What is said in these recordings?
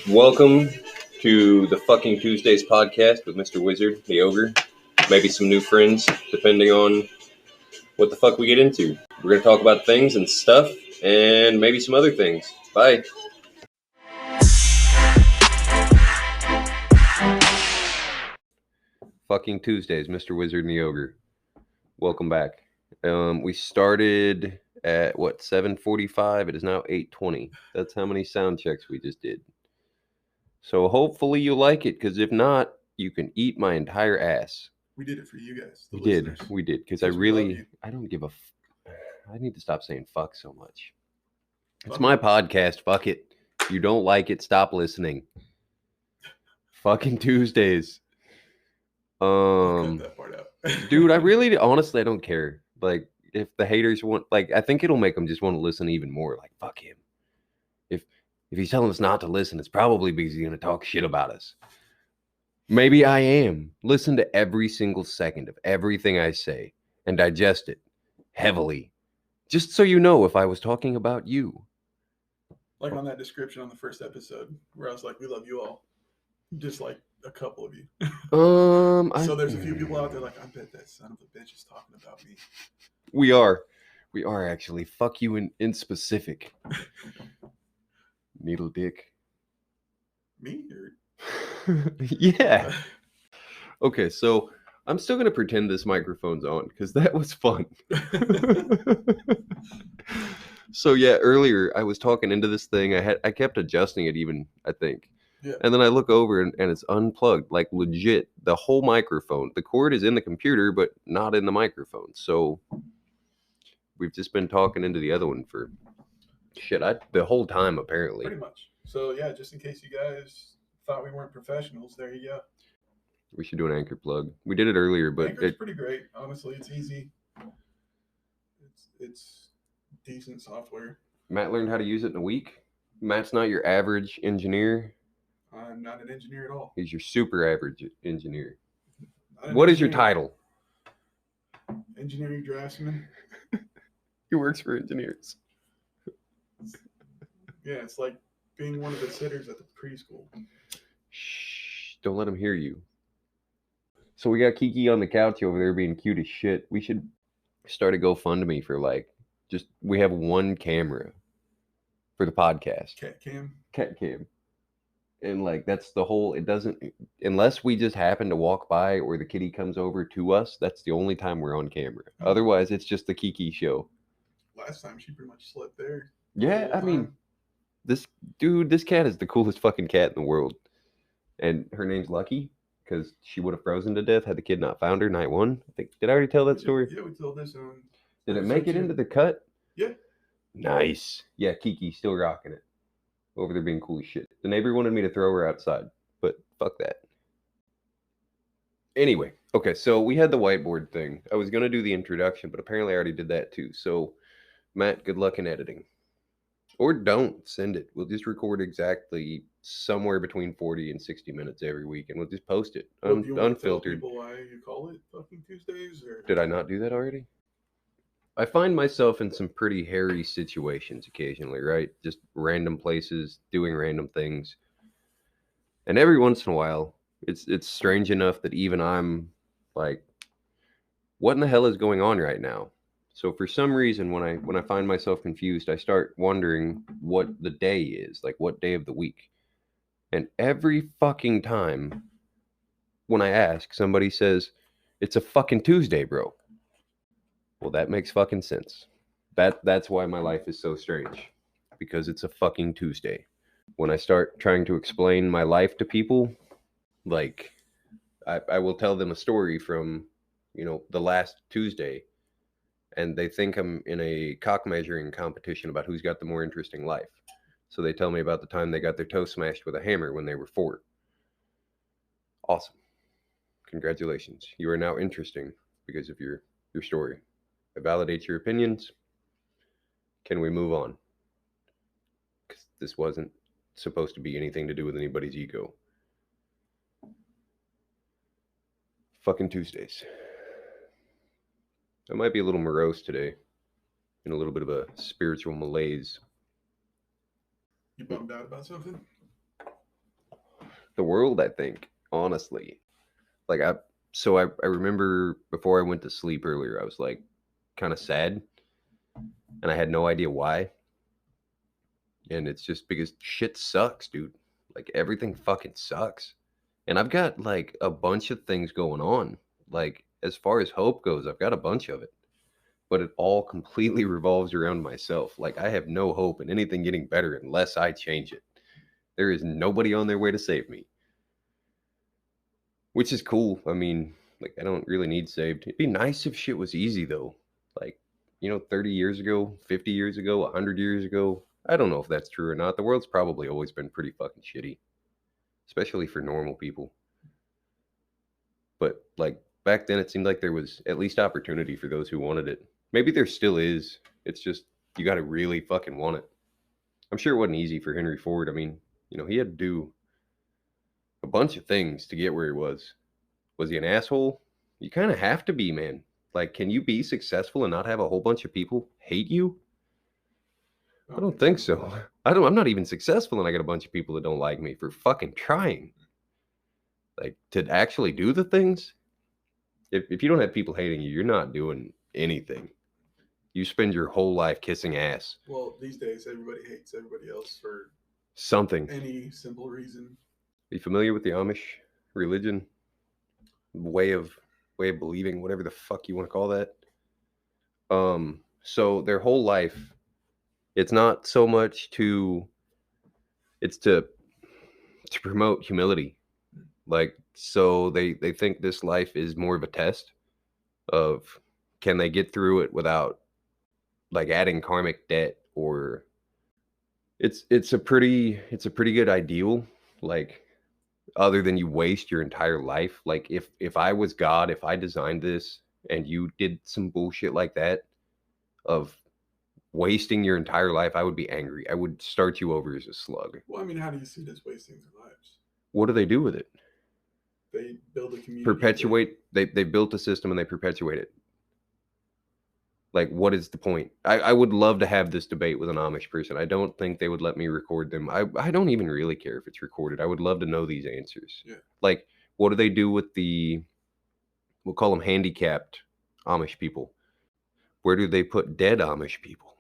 Welcome to the fucking Tuesdays podcast with Mr. Wizard, the Ogre. Maybe some new friends, depending on what the fuck we get into. We're going to talk about things and stuff, and maybe some other things. Bye. Fucking Tuesdays, Mr. Wizard and the Ogre. Welcome back. We started at, 7:45? It is now 8:20. That's how many sound checks we just did. So hopefully you like it, because if not, you can eat my entire ass. We did it for you guys, the listeners. listeners. We did, because I don't give a I need to stop saying fuck so much. It's my podcast, fuck it. If you don't like it, stop listening. Fucking Tuesdays. I'll cut that part out. Dude, honestly, I don't care. Like, if the haters want, I think it'll make them just want to listen even more. Like, fuck him. If he's telling us not to listen, it's probably because he's going to talk shit about us. Maybe I am. Listen to every single second of everything I say and digest it heavily. Just so you know if I was talking about you. Like on that description on the first episode where I was like, we love you all. Just like a couple of you. So there's a few people out there like, I bet that son of a bitch is talking about me. We are actually. Fuck you in specific. Needle dick. Me? Or... Yeah. Okay, so I'm still going to pretend this microphone's on because that was fun. So yeah, earlier I was talking into this thing. I kept adjusting it even, I think. Yeah. And then I look over and it's unplugged, like legit. The whole microphone. The cord is in the computer, but not in the microphone. So we've just been talking into the other one for the whole time, apparently. Pretty much. So yeah, just in case you guys thought we weren't professionals, there you go. We should do an Anchor plug. We did it earlier, but Anchor's pretty great. Honestly, it's easy. It's decent software. Matt learned how to use it in a week. Matt's not your average engineer. I'm not an engineer at all. He's your super average engineer. What is your title? Engineering draftsman. He works for engineers. Yeah, it's like being one of the sitters at the preschool. Shh, don't let him hear you. So we got Kiki on the couch over there being cute as shit. We should start a GoFundMe for we have one camera for the podcast. Cat cam. And that's the whole, it doesn't, unless we just happen to walk by or the kitty comes over to us, that's the only time we're on camera. Otherwise, it's just the Kiki show. Last time she pretty much slept there. Yeah, I mean, this cat is the coolest fucking cat in the world. And her name's Lucky because she would have frozen to death had the kid not found her night one. I think, did I already tell that story? Yeah, we told this on. Did it make it into the cut? Yeah. Nice. Yeah, Kiki still rocking it. Over there being cool as shit. The neighbor wanted me to throw her outside, but fuck that. Anyway, okay, so we had the whiteboard thing. I was going to do the introduction, but apparently I already did that too. So, Matt, good luck in editing. Or don't send it. We'll just record exactly somewhere between 40 and 60 minutes every week, and we'll just post it unfiltered. Tell people why you call it fucking Tuesdays? Or... Did I not do that already? I find myself in some pretty hairy situations occasionally, right? Just random places, doing random things. And every once in a while, it's strange enough that even I'm like, what in the hell is going on right now? So for some reason, when I find myself confused, I start wondering what the day is, like what day of the week. And every fucking time when I ask, somebody says, it's a fucking Tuesday, bro. Well, that makes fucking sense. That's why my life is so strange. Because it's a fucking Tuesday. When I start trying to explain my life to people, I will tell them a story from, the last Tuesday, and they think I'm in a cock measuring competition about who's got the more interesting life. So they tell me about the time they got their toe smashed with a hammer when they were 4. Awesome. Congratulations. You are now interesting because of your story. I validate your opinions. Can we move on? Because this wasn't supposed to be anything to do with anybody's ego. Fucking Tuesdays. I might be a little morose today. In a little bit of a spiritual malaise. You bummed out about something? The world, I think, honestly. Like I remember before I went to sleep earlier, I was like kind of sad and I had no idea why. And it's just because shit sucks, dude. Like everything fucking sucks. And I've got like a bunch of things going on. Like as far as hope goes, I've got a bunch of it. But it all completely revolves around myself. Like I have no hope in anything getting better unless I change it. There is nobody on their way to save me. Which is cool. I mean, like I don't really need saved. It'd be nice if shit was easy though. Like, 30 years ago, 50 years ago, 100 years ago. I don't know if that's true or not. The world's probably always been pretty fucking shitty, especially for normal people. But like back then, it seemed like there was at least opportunity for those who wanted it. Maybe there still is. It's just you got to really fucking want it. I'm sure it wasn't easy for Henry Ford. I mean, he had to do a bunch of things to get where he was. Was he an asshole? You kind of have to be, man. Like, can you be successful and not have a whole bunch of people hate you? I don't think so. I'm not even successful and I got a bunch of people that don't like me for fucking trying. Like, to actually do the things. If you don't have people hating you, you're not doing anything. You spend your whole life kissing ass. Well, these days, everybody hates everybody else for something. Any simple reason. Are you familiar with the Amish religion? Way of believing, whatever the fuck you want to call that. So their whole life, it's not so much it's to promote humility. Like, so they think this life is more of a test of can they get through it without like adding karmic debt, or it's a pretty good ideal, like other than you waste your entire life. Like if I was God, if I designed this and you did some bullshit like that of wasting your entire life, I would be angry. I would start you over as a slug. Well, I mean, how do you see this wasting their lives? What do they do with it? They build a community. Perpetuate. They built a system and they perpetuate it. Like, what is the point? I would love to have this debate with an Amish person. I don't think they would let me record them. I don't even really care if it's recorded. I would love to know these answers. Yeah. Like, what do they do with we'll call them handicapped Amish people? Where do they put dead Amish people?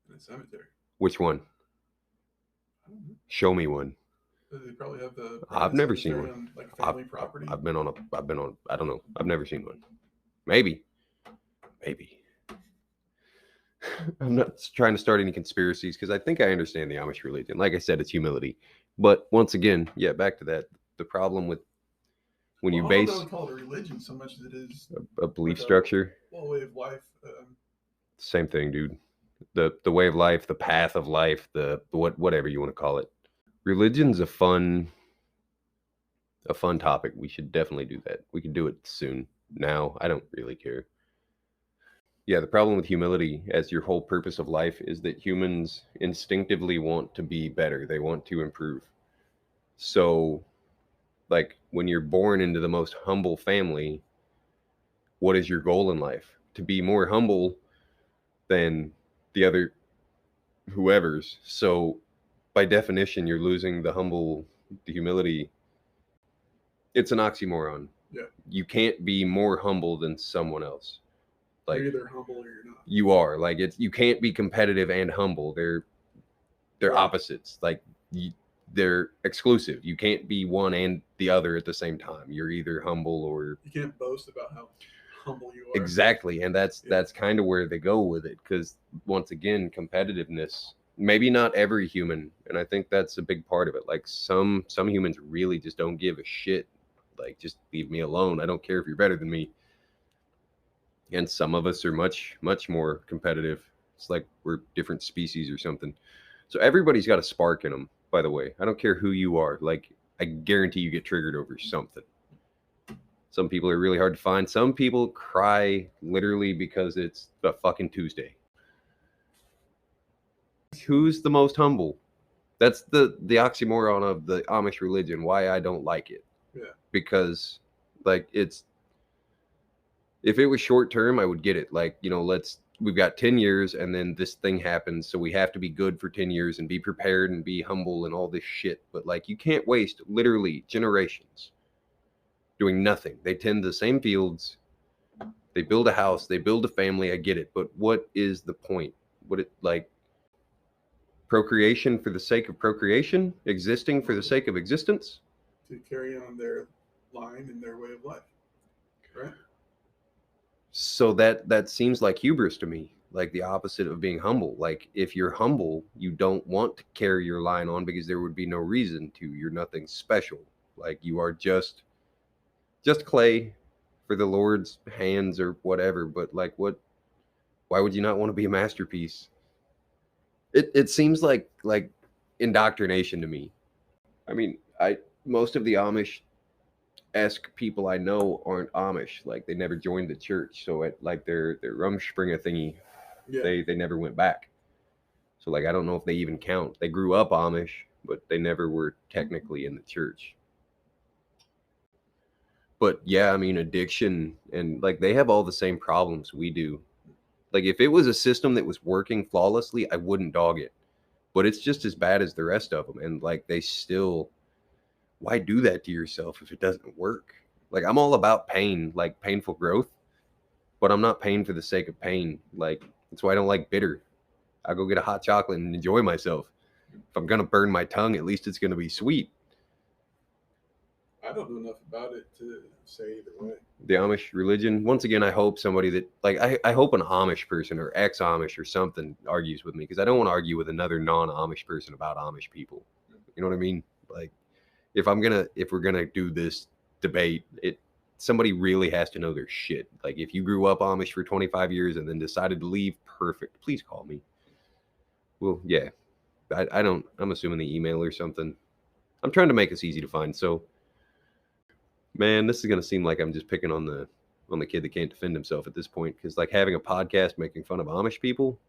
In a cemetery. Which one? I don't know. Show me one. They probably have the. I've never seen one. On, like family property. I've been on. I don't know. I've never seen one. Maybe. I'm not trying to start any conspiracies because I think I understand the Amish religion. Like I said, it's humility. But once again, yeah, back to that. The problem with when you base. I don't call it a religion so much as it is a belief structure. A way of life. Same thing, dude. The way of life, the path of life, the whatever you want to call it. Religion's a fun topic. We should definitely do that. We can do it soon. Now, I don't really care. Yeah, the problem with humility as your whole purpose of life is that humans instinctively want to be better. They want to improve. So, like, when you're born into the most humble family, what is your goal in life? To be more humble than the other whoever's. So, by definition, you're losing the humility. It's an oxymoron. Yeah. You can't be more humble than someone else. Like, you're either humble or you're not. You are. Like, you can't be competitive and humble. They're opposites. Like, they're exclusive. You can't be one and the other at the same time. You're either humble or you can't boast about how humble you are. Exactly. And that's kind of where they go with it, because once again, competitiveness, maybe not every human, and I think that's a big part of it. Like, some humans really just don't give a shit. Like, just leave me alone. I don't care if you're better than me. And some of us are much, much more competitive. It's like we're different species or something. So everybody's got a spark in them, by the way. I don't care who you are. Like, I guarantee you get triggered over something. Some people are really hard to find. Some people cry literally because it's a fucking Tuesday. Who's the most humble? That's the oxymoron of the Amish religion, why I don't like it. Yeah. Because, like, if it was short term, I would get it. Like, let's we've got 10 years and then this thing happens, so we have to be good for 10 years and be prepared and be humble and all this shit. But like, you can't waste literally generations doing nothing. They tend the same fields, they build a house, they build a family. I get it, but what is the point? What it like procreation for the sake of procreation, existing for the sake of existence, to carry on their line and their way of life, right? So that seems like hubris to me, like the opposite of being humble. Like, if you're humble, you don't want to carry your line on because there would be no reason to. You're nothing special. Like, you are just clay for the Lord's hands or whatever. But like, why would you not want to be a masterpiece? It seems like indoctrination to me. I mean, most of the Amish-esque people I know aren't Amish. Like, they never joined the church. So at like their Rumspringa thingy, they never went back. So like, I don't know if they even count. They grew up Amish, but they never were technically in the church. But yeah, I mean, addiction and like, they have all the same problems we do. Like, if it was a system that was working flawlessly, I wouldn't dog it. But it's just as bad as the rest of them. And like, they still, why do that to yourself if it doesn't work? Like, I'm all about pain, like painful growth, but I'm not pain for the sake of pain. Like, that's why I don't like bitter. I'll go get a hot chocolate and enjoy myself. If I'm going to burn my tongue, at least it's going to be sweet. I don't know enough about it to say either way. The Amish religion, once again, I hope somebody that, like, I hope an Amish person or ex-Amish or something argues with me, because I don't want to argue with another non-Amish person about Amish people. You know what I mean? Like, if we're gonna do this debate, somebody really has to know their shit. Like, if you grew up Amish for 25 years and then decided to leave, perfect. Please call me. Well, yeah, I'm assuming the email or something. I'm trying to make this easy to find. So, man, this is gonna seem like I'm just picking on the kid that can't defend himself at this point, because like, having a podcast making fun of Amish people,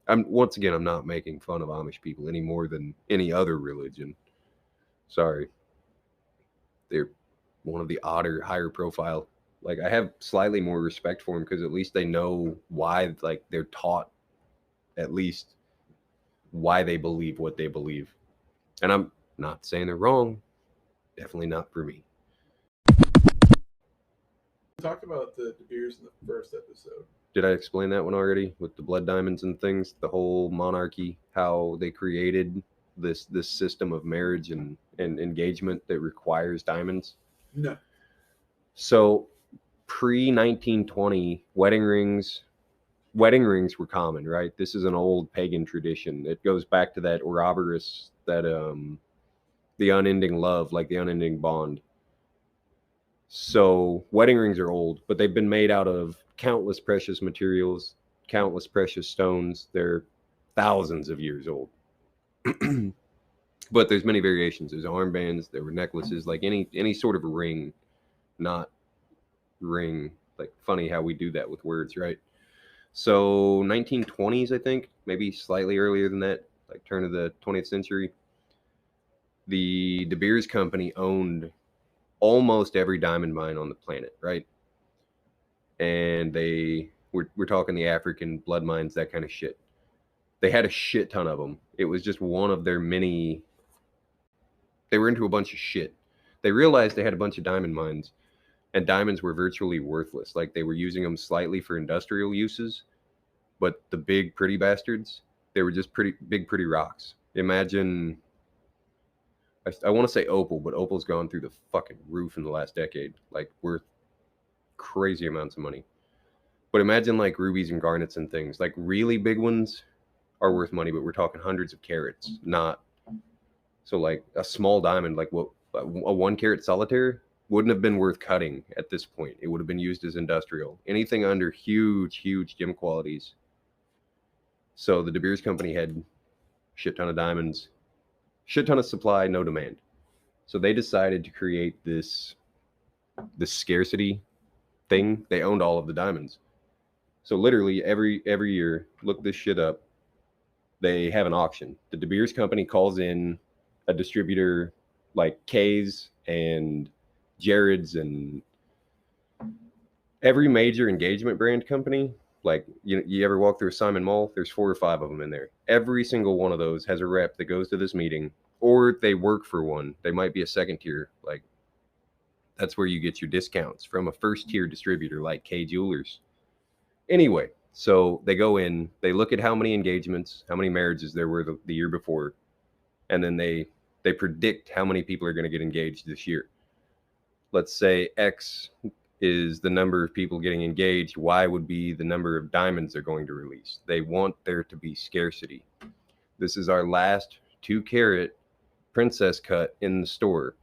I'm not making fun of Amish people any more than any other religion. Sorry. They're one of the odder, higher profile. Like, I have slightly more respect for them because at least they know why, like, they're taught at least why they believe what they believe. And I'm not saying they're wrong. Definitely not for me. We talked about the De Beers in the first episode. Did I explain that one already with the blood diamonds and things? The whole monarchy, how they created this system of marriage and engagement that requires diamonds? No. So pre-1920, wedding rings were common, right? This is an old pagan tradition. It goes back to that Ouroboros, that the unending love, like the unending bond. So wedding rings are old, but they've been made out of countless precious materials, countless precious stones. They're thousands of years old. But there's many variations. There's armbands, there were necklaces, like any sort of ring, not ring. Like, funny how we do that with words, right? So 1920s, I think, maybe slightly earlier than that, like turn of the 20th century, the De Beers company owned almost every diamond mine on the planet, right? And we're talking the African blood mines, that kind of shit. They had a shit ton of them. It was just one of their many. They were into a bunch of shit. They realized they had a bunch of diamond mines, and diamonds were virtually worthless. Like, they were using them slightly for industrial uses, but the big pretty bastards, they were just pretty rocks. Imagine, I want to say opal, but opal's gone through the fucking roof in the last decade, like, worth crazy amounts of money. But imagine like rubies and garnets and things. Like, really big ones are worth money, but we're talking hundreds of carats, not. So like a small diamond, like what a 1 carat solitaire, wouldn't have been worth cutting at this point. It would have been used as industrial. Anything under huge gem qualities. So the De Beers company had shit ton of diamonds, shit ton of supply, no demand. So they decided to create this scarcity thing. They owned all of the diamonds. So literally every year, look this shit up, they have an auction. The De Beers company calls in a distributor like Kay's and Jared's and every major engagement brand company Like, you ever walk through a Simon Mall? There's 4 or 5 of them in there. Every single one of those has a rep that goes to this meeting, or they work for one. They might be a second tier. Like, that's where you get your discounts from a first tier distributor like K Jewelers. Anyway, so they go in, they look at how many engagements, how many marriages there were the year before, and then they predict how many people are going to get engaged this year. Let's say X is the number of people getting engaged, Y would be the number of diamonds they're going to release. They want there to be scarcity. This is our last 2-carat princess cut in the store,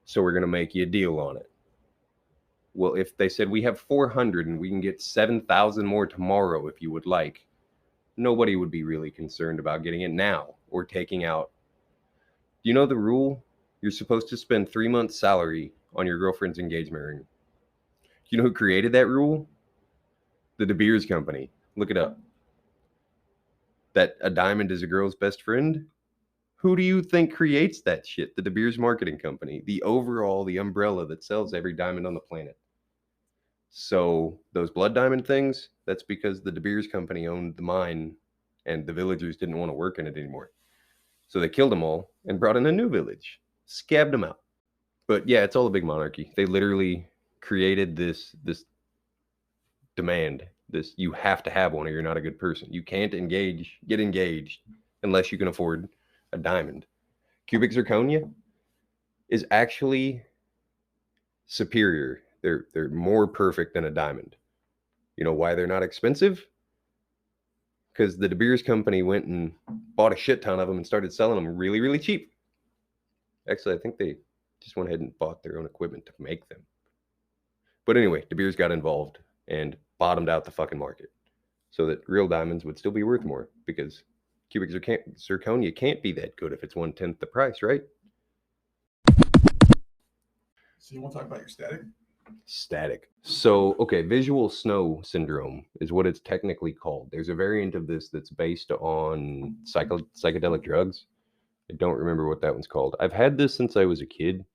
so we're going to make you a deal on it. Well, if they said we have 400 and we can get 7,000 more tomorrow if you would like, nobody would be really concerned about getting it now or taking out. Do you know the rule? You're supposed to spend 3 months' salary on your girlfriend's engagement ring. Do you know who created that rule? The De Beers Company. Look it up. That a diamond is a girl's best friend? Who do you think creates that shit? The De Beers Marketing Company. The overall, the umbrella that sells every diamond on the planet. So those blood diamond things, that's because the De Beers Company owned the mine and the villagers didn't want to work in it anymore. So they killed them all and brought in a new village, scabbed them out. But yeah, it's all a big monarchy. They literally created this demand, this you have to have one or you're not a good person. You can't get engaged unless you can afford a diamond. Cubic zirconia is actually superior. They're more perfect than a diamond. You know why they're not expensive? Because the De Beers Company went and bought a shit ton of them and started selling them really, really cheap. Actually, I think they just went ahead and bought their own equipment to make them. But anyway, De Beers got involved and bottomed out the fucking market so that real diamonds would still be worth more, because cubic zirconia can't be that good if it's 1/10 the price, right? So you want to talk about your static? Static. So, okay, visual snow syndrome is what it's technically called. There's a variant of this that's based on psychedelic drugs. I don't remember what that one's called. I've had this since I was a kid.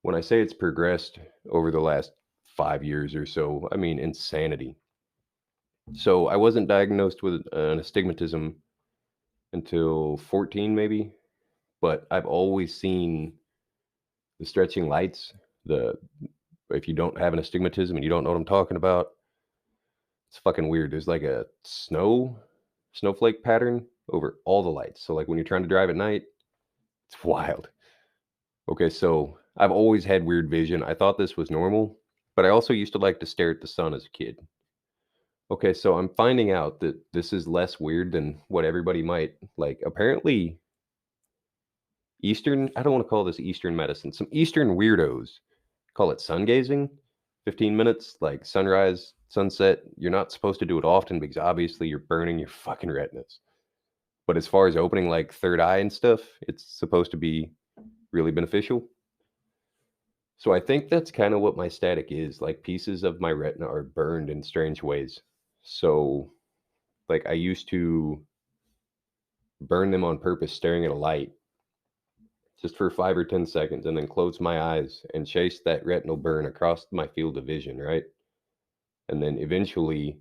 When I say it's progressed over the last 5 years or so, I mean insanity. So I wasn't diagnosed with an astigmatism until 14, maybe, but I've always seen the stretching lights. The If you don't have an astigmatism and you don't know what I'm talking about, it's fucking weird. There's like a snowflake pattern over all the lights. So like when you're trying to drive at night, it's wild. Okay, so I've always had weird vision. I thought this was normal, but I also used to like to stare at the sun as a kid. Okay, so I'm finding out that this is less weird than what everybody might like. Apparently, I don't want to call this Eastern medicine. Some Eastern weirdos call it sun gazing. 15 minutes, like sunrise, sunset. You're not supposed to do it often because obviously you're burning your fucking retinas. But as far as opening like third eye and stuff, it's supposed to be really beneficial. So I think that's kind of what my static is. Like pieces of my retina are burned in strange ways. So like I used to burn them on purpose staring at a light just for 5 or 10 seconds and then close my eyes and chase that retinal burn across my field of vision, right? And then eventually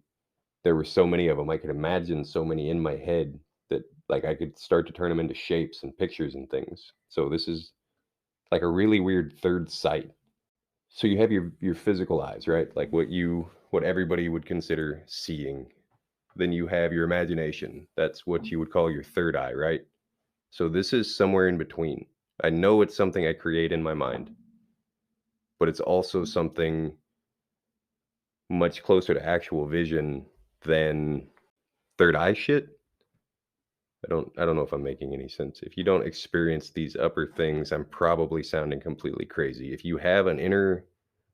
there were so many of them, I could imagine so many in my head that like I could start to turn them into shapes and pictures and things. So this is like a really weird third sight. So you have your physical eyes, right? Like what everybody would consider seeing. Then you have your imagination. That's what you would call your third eye, right? So this is somewhere in between. I know it's something I create in my mind, but it's also something much closer to actual vision than third eye shit. I don't know if I'm making any sense. If you don't experience these upper things, I'm probably sounding completely crazy. If you have an inner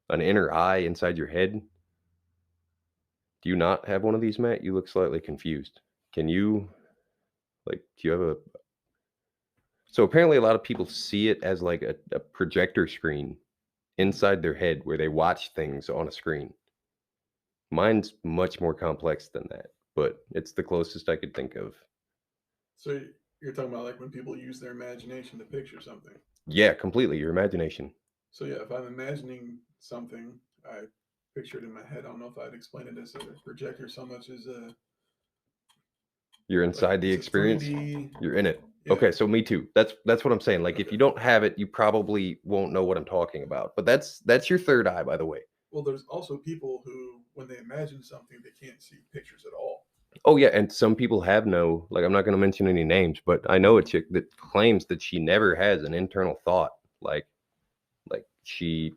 eye inside your head, do you not have one of these, Matt? You look slightly confused. Can you do you have a So apparently a lot of people see it as like a projector screen inside their head where they watch things on a screen. Mine's much more complex than that, but it's the closest I could think of. So you're talking about like when people use their imagination to picture something. Yeah, completely. Your imagination. So yeah, if I'm imagining something, I picture it in my head. I don't know if I'd explain it as a projector so much as you're inside like, the experience. 3D. You're in it. Yeah. Okay, so me too. That's what I'm saying. Like, if you don't have it, you probably won't know what I'm talking about. But that's your third eye, by the way. Well, there's also people who, when they imagine something, they can't see pictures at all. Oh yeah, and some people have no, like, I'm not going to mention any names, but I know a chick that claims that she never has an internal thought. Like she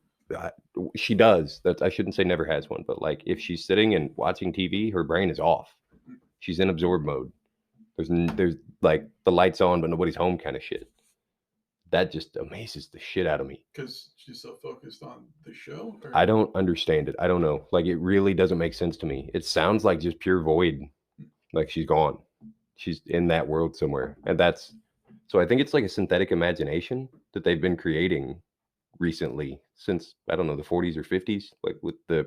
does. That I shouldn't say never has one, but like if she's sitting and watching TV, her brain is off. She's in absorb mode. There's like the lights on, but nobody's home kind of shit. That just amazes the shit out of me. Because she's so focused on the show? Or? I don't understand it. I don't know. Like, it really doesn't make sense to me. It sounds like just pure void. Like, she's gone. She's in that world somewhere. And so I think it's like a synthetic imagination that they've been creating recently since, I don't know, the 40s or 50s, like with the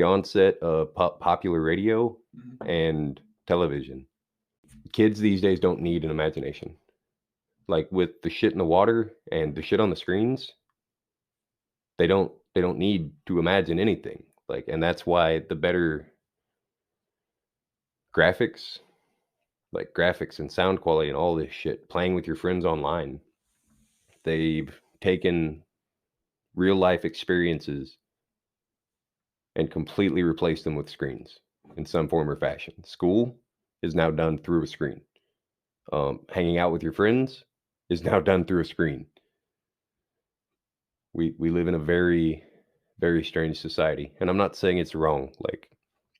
onset of popular radio and television. Kids these days don't need an imagination. Like, with the shit in the water and the shit on the screens, they don't need to imagine anything. Like, and that's why the better graphics, like graphics and sound quality and all this shit, playing with your friends online, they've taken real life experiences and completely replaced them with screens in some form or fashion. School is now done through a screen. Hanging out with your friends is now done through a screen. We live in a very, very strange society, and I'm not saying it's wrong. Like,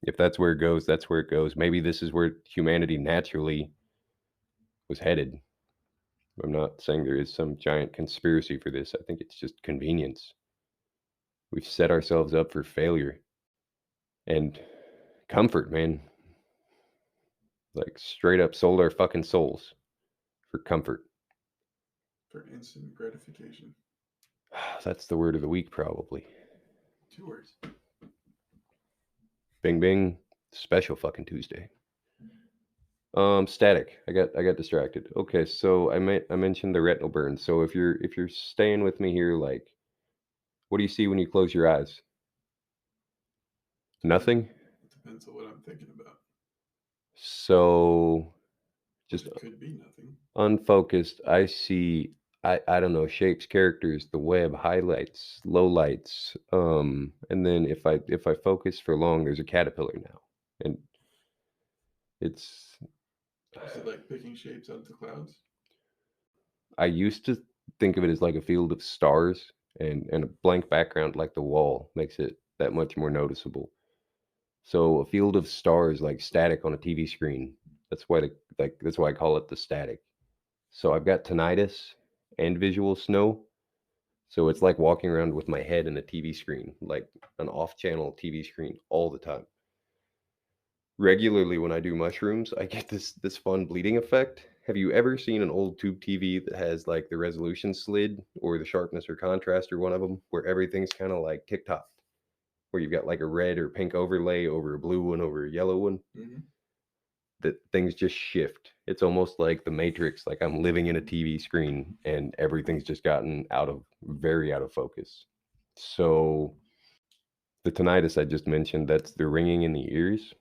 if that's where it goes, that's where it goes. Maybe this is where humanity naturally was headed. I'm not saying there is some giant conspiracy for this. I think it's just convenience. We've set ourselves up for failure and comfort, man. Like, straight up sold our fucking souls for comfort. For instant gratification. That's the word of the week, probably. 2 words. Bing bing. Special fucking Tuesday. Static. I got distracted. Okay, so I mentioned the retinal burn. So if you're staying with me here, like, what do you see when you close your eyes? Nothing? It depends on what I'm thinking about. So just it could be nothing. Unfocused, I see, I don't know, shapes, characters, the web, highlights, lowlights. And then if I focus for long, there's a caterpillar now. And it's Is it like picking shapes out of the clouds? I used to think of it as like a field of stars, and a blank background like the wall makes it that much more noticeable. So a field of stars, like static on a TV screen. That's why that's why I call it the static. So I've got tinnitus and visual snow. So it's like walking around with my head in a TV screen, like an off-channel TV screen all the time. Regularly when I do mushrooms, I get this fun bleeding effect. Have you ever seen an old tube TV that has like the resolution slid or the sharpness or contrast or one of them where everything's kind of like TikTok, where you've got like a red or pink overlay over a blue one over a yellow one? Mm-hmm. That things just shift. It's almost like the Matrix, like I'm living in a TV screen and everything's just gotten very out of focus. So the tinnitus I just mentioned, that's the ringing in the ears.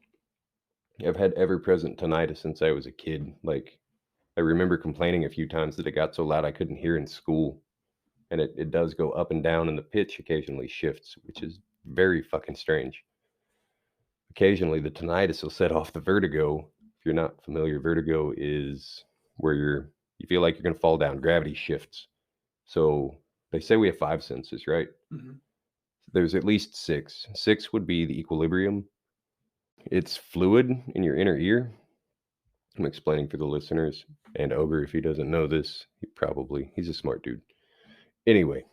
I've had ever-present tinnitus since I was a kid. Like, I remember complaining a few times that it got so loud I couldn't hear in school. And it does go up and down, and the pitch occasionally shifts, which is very fucking strange. Occasionally, the tinnitus will set off the vertigo. If you're not familiar, vertigo is where you feel like you're going to fall down. Gravity shifts. So they say we have 5 senses, right? Mm-hmm. There's at least 6. 6 would be the equilibrium. It's fluid in your inner ear. I'm explaining for the listeners. And Ogre, if he doesn't know this, he's a smart dude. Anyway,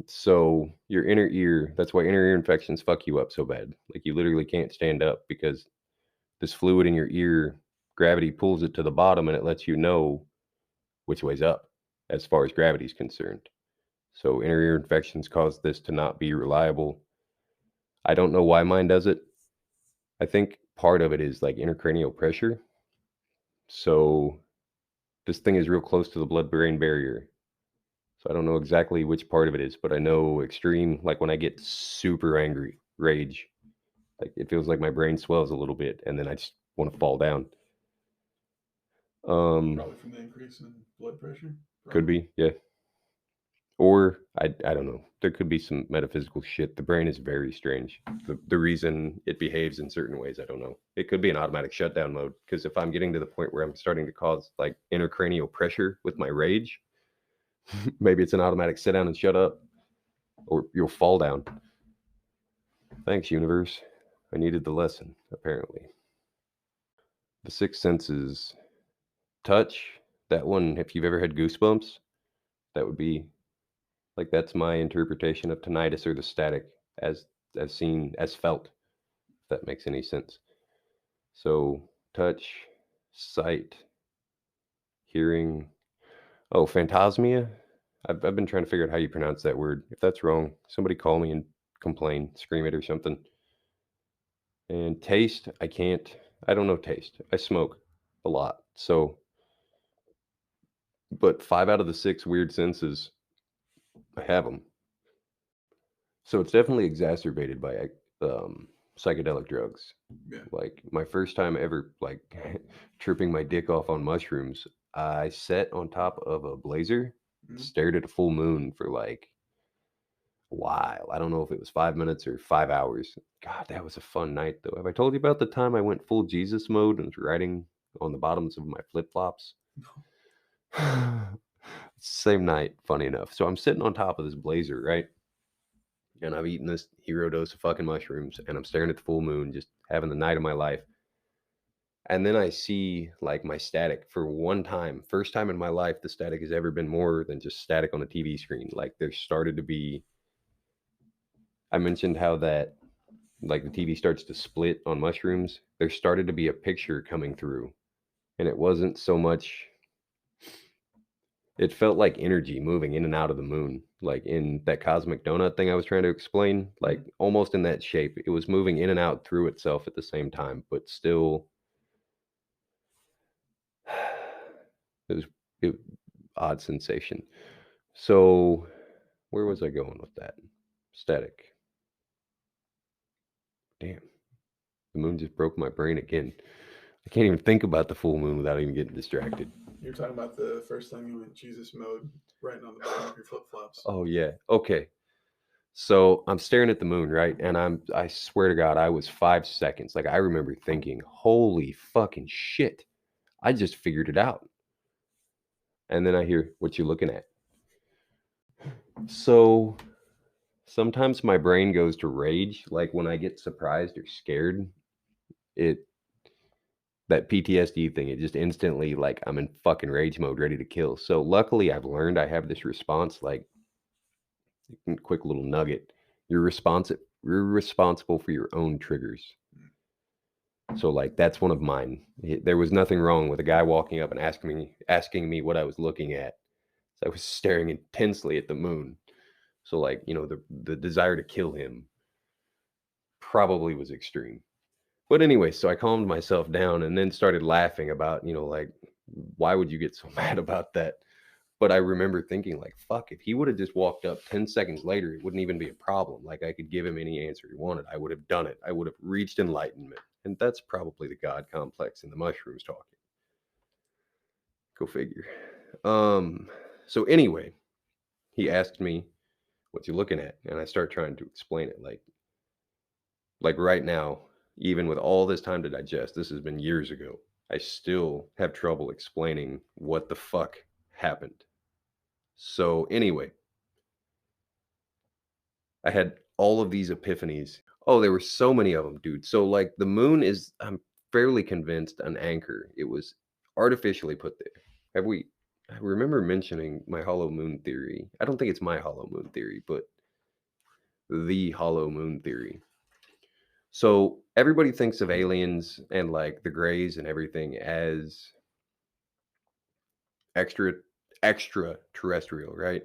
so your inner ear, that's why inner ear infections fuck you up so bad. Like, you literally can't stand up because this fluid in your ear, gravity pulls it to the bottom and it lets you know which way's up as far as gravity is concerned. So inner ear infections cause this to not be reliable. I don't know why mine does it. I think part of it is like intracranial pressure. So this thing is real close to the blood-brain barrier. So I don't know exactly which part of it is, but I know extreme, like when I get super angry, rage, like it feels like my brain swells a little bit and then I just want to fall down. Probably from the increase in blood pressure. Could be, yeah. Or I don't know. There could be some metaphysical shit. The brain is very strange. The reason it behaves in certain ways, I don't know. It could be an automatic shutdown mode because if I'm getting to the point where I'm starting to cause like intracranial pressure with my rage, maybe it's an automatic sit down and shut up, or you'll fall down. Thanks, universe. I needed the lesson, apparently. The sixth senses. Touch. That one, if you've ever had goosebumps, that would be like that's my interpretation of tinnitus or the static as seen, as felt, if that makes any sense. So touch, sight, hearing. Oh, phantasmia. I've been trying to figure out how you pronounce that word. If that's wrong, somebody call me and complain, scream it or something. And taste, I can't. I don't know taste. I smoke a lot. So, but 5 out of the 6 weird senses, I have them. So it's definitely exacerbated by psychedelic drugs. Yeah. Like my first time ever, like tripping my dick off on mushrooms, I sat on top of a blazer, stared at a full moon for like a while. I don't know if it was 5 minutes or 5 hours. God, that was a fun night though. Have I told you about the time I went full Jesus mode and was riding on the bottoms of my flip flops? Same night, funny enough. So I'm sitting on top of this blazer, right? And I've eaten this hero dose of fucking mushrooms and I'm staring at the full moon, just having the night of my life. And then I see like my static for one time, first time in my life, the static has ever been more than just static on a TV screen. Like there started to be, I mentioned how that like the TV starts to split on mushrooms. There started to be a picture coming through and it wasn't so much, it felt like energy moving in and out of the moon, like in that cosmic donut thing I was trying to explain, like almost in that shape. It was moving in and out through itself at the same time, but still it was it, odd sensation. So where was I going with that? Static. Damn, the moon just broke my brain again. I can't even think about the full moon without even getting distracted. You're talking about the first time you went Jesus mode, riding on the bottom of your flip flops. Oh yeah. Okay. So I'm staring at the moon, right? And I swear to God, I was 5 seconds. Like I remember thinking, holy fucking shit. I just figured it out. And then I hear, what you looking at? So sometimes my brain goes to rage. Like when I get surprised or scared, that PTSD thing, it just instantly like I'm in fucking rage mode, ready to kill. So luckily I've learned I have this response, like quick little nugget. You're responsible for your own triggers. So like that's one of mine. There was nothing wrong with a guy walking up and asking me what I was looking at. So I was staring intensely at the moon. So like, you know, the desire to kill him probably was extreme. But anyway, so I calmed myself down and then started laughing about, you know, like why would you get so mad about that? But I remember thinking like, fuck, if he would have just walked up 10 seconds later, it wouldn't even be a problem. Like I could give him any answer he wanted. I would have done it. I would have reached enlightenment. And that's probably the God complex in the mushrooms talking. Go figure. So anyway, he asked me, what you looking at? And I start trying to explain it. Like right now, even with all this time to digest, this has been years ago. I still have trouble explaining what the fuck happened. So anyway, I had all of these epiphanies. Oh, there were so many of them, dude. So like the moon is, I'm fairly convinced, an anchor. It was artificially put there. I remember mentioning my hollow moon theory. I don't think it's my hollow moon theory, but the hollow moon theory. So everybody thinks of aliens and like the grays and everything as extraterrestrial, right?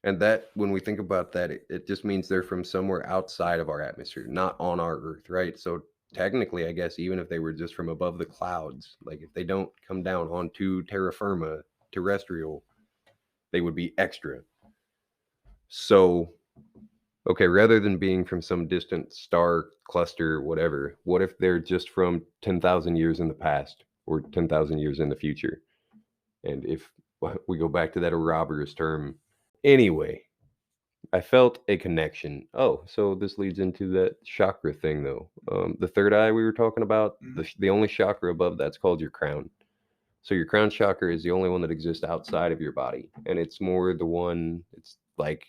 And that when we think about that, it just means they're from somewhere outside of our atmosphere, not on our Earth, right? So technically, I guess even if they were just from above the clouds, like if they don't come down onto terra firma, terrestrial, they would be extra. So, okay, rather than being from some distant star cluster, whatever, what if they're just from 10,000 years in the past or 10,000 years in the future? And if we go back to that Ouroboros term, anyway, I felt a connection. Oh, so this leads into that chakra thing, though. The third eye we were talking about, the only chakra above that's called your crown. So your crown chakra is the only one that exists outside of your body, and it's more the one. It's like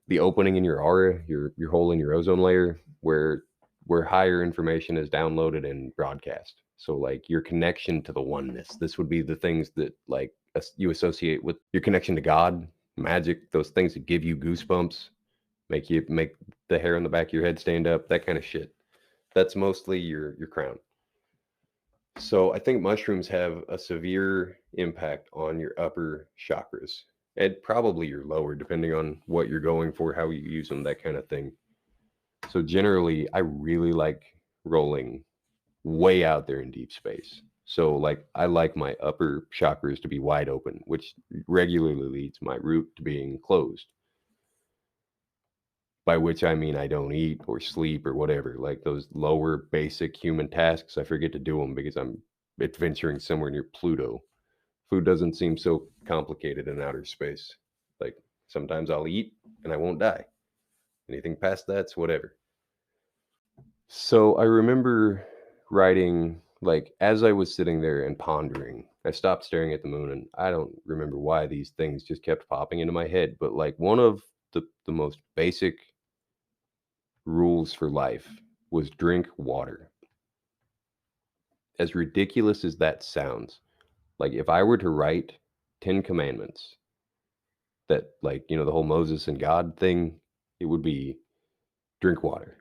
the opening in your aura, your hole in your ozone layer, where higher information is downloaded and broadcast. So like your connection to the oneness. This would be the things that like you associate with your connection to God, magic, those things that give you goosebumps, make the hair on the back of your head stand up, that kind of shit. That's mostly your crown. So I think mushrooms have a severe impact on your upper chakras and probably your lower, depending on what you're going for, how you use them, that kind of thing. So generally, I really like rolling way out there in deep space. So like I like my upper chakras to be wide open, which regularly leads my root to being closed. By which I mean I don't eat or sleep or whatever. Like those lower basic human tasks, I forget to do them because I'm adventuring somewhere near Pluto. Food doesn't seem so complicated in outer space. Like sometimes I'll eat and I won't die. Anything past that's whatever. So I remember writing, like, as I was sitting there and pondering, I stopped staring at the moon, and I don't remember why these things just kept popping into my head. But like one of the most basic rules for life was drink water. As ridiculous as that sounds, like if I were to write 10 commandments that, like, the whole Moses and God thing, it would be drink water.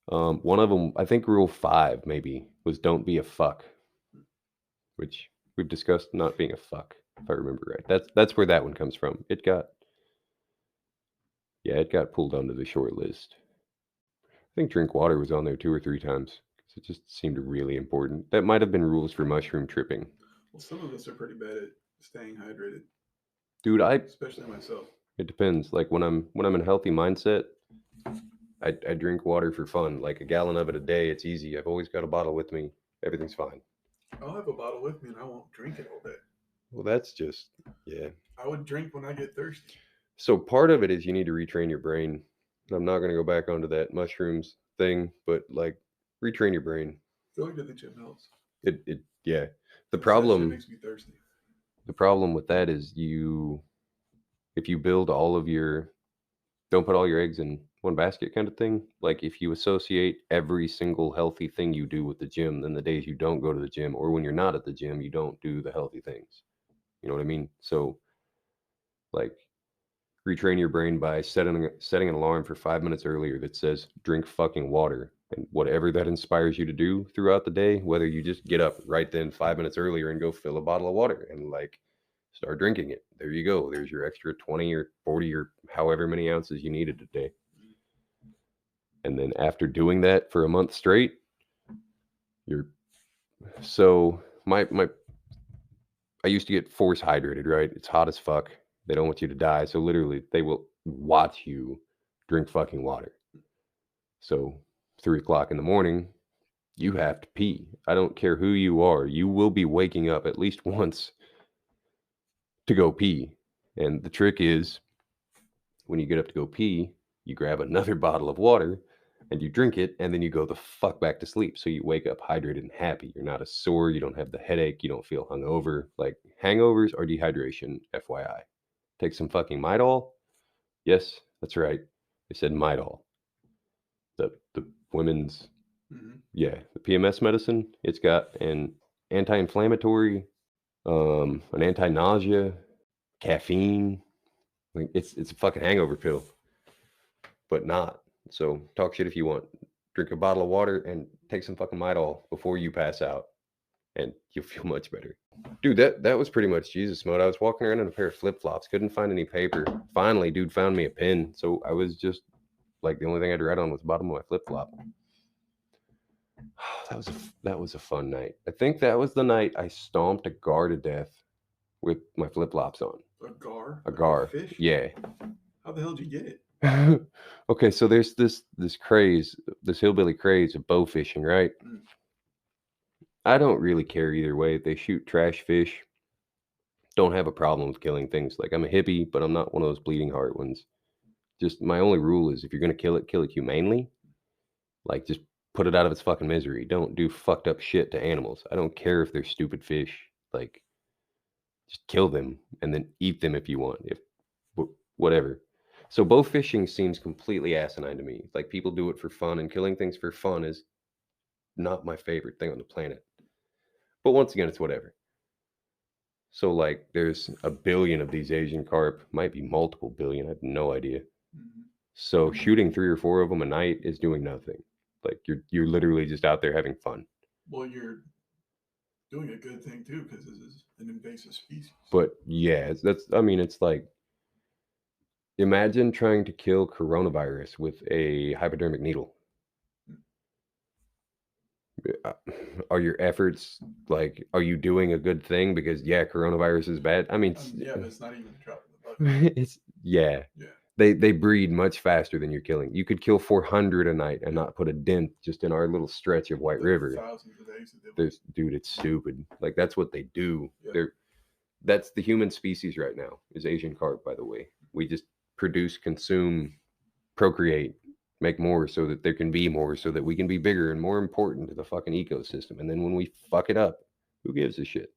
One of them, I think rule 5 maybe, was don't be a fuck, which we've discussed not being a fuck, if I remember right. That's where that one comes from. It got pulled onto the short list. I think drink water was on there 2 or 3 times because it just seemed really important. That might have been rules for mushroom tripping. Well, some of us are pretty bad at staying hydrated. Dude, especially myself. It depends. Like when I'm in a healthy mindset, I drink water for fun, like a gallon of it a day. It's easy. I've always got a bottle with me. Everything's fine. I'll have a bottle with me and I won't drink it all day. Well, that's just, yeah. I would drink when I get thirsty. So part of it is you need to retrain your brain. I'm not going to go back onto that mushrooms thing, but like retrain your brain. I feel like that the gym helps. Yeah. The problem makes me thirsty. The problem with that is if you build don't put all your eggs in one basket kind of thing. Like if you associate every single healthy thing you do with the gym, then the days you don't go to the gym or when you're not at the gym, you don't do the healthy things. You know what I mean? So like retrain your brain by setting an alarm for 5 minutes earlier that says drink fucking water, and whatever that inspires you to do throughout the day, whether you just get up right then 5 minutes earlier and go fill a bottle of water and like start drinking it. There you go. There's your extra 20 or 40 or however many ounces you needed a day. And then after doing that for a month straight, I used to get force hydrated, right? It's hot as fuck. They don't want you to die. So literally they will watch you drink fucking water. So 3:00 in the morning, you have to pee. I don't care who you are. You will be waking up at least once to go pee. And the trick is when you get up to go pee, you grab another bottle of water and you drink it, and then you go the fuck back to sleep. So you wake up hydrated and happy. You're not as sore. You don't have the headache. You don't feel hungover. Like hangovers are dehydration, FYI. Take some fucking Midol. Yes, that's right. They said Midol. The women's, the PMS medicine. It's got an anti-inflammatory, an anti-nausea, caffeine. Like it's a fucking hangover pill, but not. So talk shit if you want. Drink a bottle of water and take some fucking Midol before you pass out, and you'll feel much better. Dude, that was pretty much Jesus mode. I was walking around in a pair of flip-flops, couldn't find any paper. Finally, dude found me a pen, so I was just like the only thing I'd write on was the bottom of my flip-flop. That was a fun night. I think that was the night I stomped a guard to death with my flip-flops on. A gar? A gar. Fish? Yeah. How the hell did you get it? Okay, so there's this craze, this hillbilly craze of bow fishing, right? Mm. I don't really care either way. They shoot trash fish. Don't have a problem with killing things. Like, I'm a hippie, but I'm not one of those bleeding heart ones. Just my only rule is if you're gonna kill it humanely. Like, just put it out of its fucking misery. Don't do fucked up shit to animals. I don't care if they're stupid fish. Like, just kill them and then eat them if you want. If whatever. So bow fishing seems completely asinine to me. Like, people do it for fun, and killing things for fun is not my favorite thing on the planet. But once again, it's whatever. So, like, there's a billion of these Asian carp, might be multiple billion. I have no idea. Mm-hmm. So shooting 3 or 4 of them a night is doing nothing. Like, you're literally just out there having fun. Well, you're doing a good thing too, because this is an invasive species. But yeah, it's like, imagine trying to kill coronavirus with a hypodermic needle. Are your efforts, like, are you doing a good thing? Because yeah, coronavirus is bad. I mean, yeah, but it's not even a drop in the bucket. It's yeah. They breed much faster than you're killing. You could kill 400 a night and not put a dent just in our little stretch of White River. Thousands of eggs. Dude, it's stupid. Like, that's what they do. That's the human species right now, is Asian carp, by the way. We just produce, consume, procreate, make more so that there can be more, so that we can be bigger and more important to the fucking ecosystem. And then when we fuck it up, who gives a shit?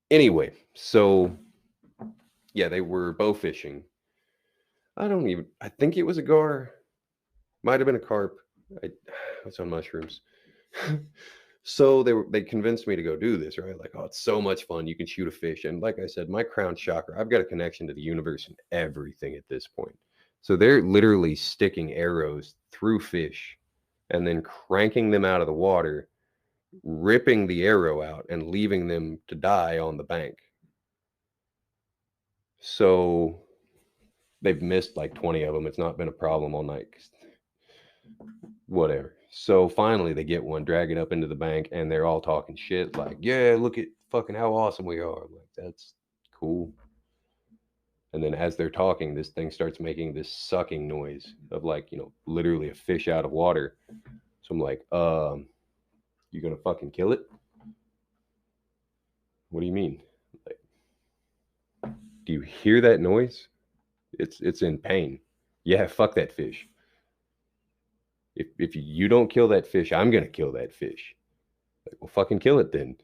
Anyway, so yeah, they were bow fishing. I think it was a gar. Might have been a carp. It's on mushrooms. So they convinced me to go do this, right? Like, oh, it's so much fun. You can shoot a fish. And like I said, my crown chakra, I've got a connection to the universe and everything at this point. So they're literally sticking arrows through fish and then cranking them out of the water, ripping the arrow out and leaving them to die on the bank. So they've missed like 20 of them. It's not been a problem all night. Whatever. So finally they get one, drag it up into the bank, and they're all talking shit like, yeah, look at fucking how awesome we are. I'm like, that's cool. And then as they're talking, this thing starts making this sucking noise of, like, literally a fish out of water. So I'm like, you gonna fucking kill it? What do you mean? Like, do you hear that noise? It's in pain. Yeah, fuck that fish. If you don't kill that fish, I'm gonna kill that fish. Like, well, fucking kill it then.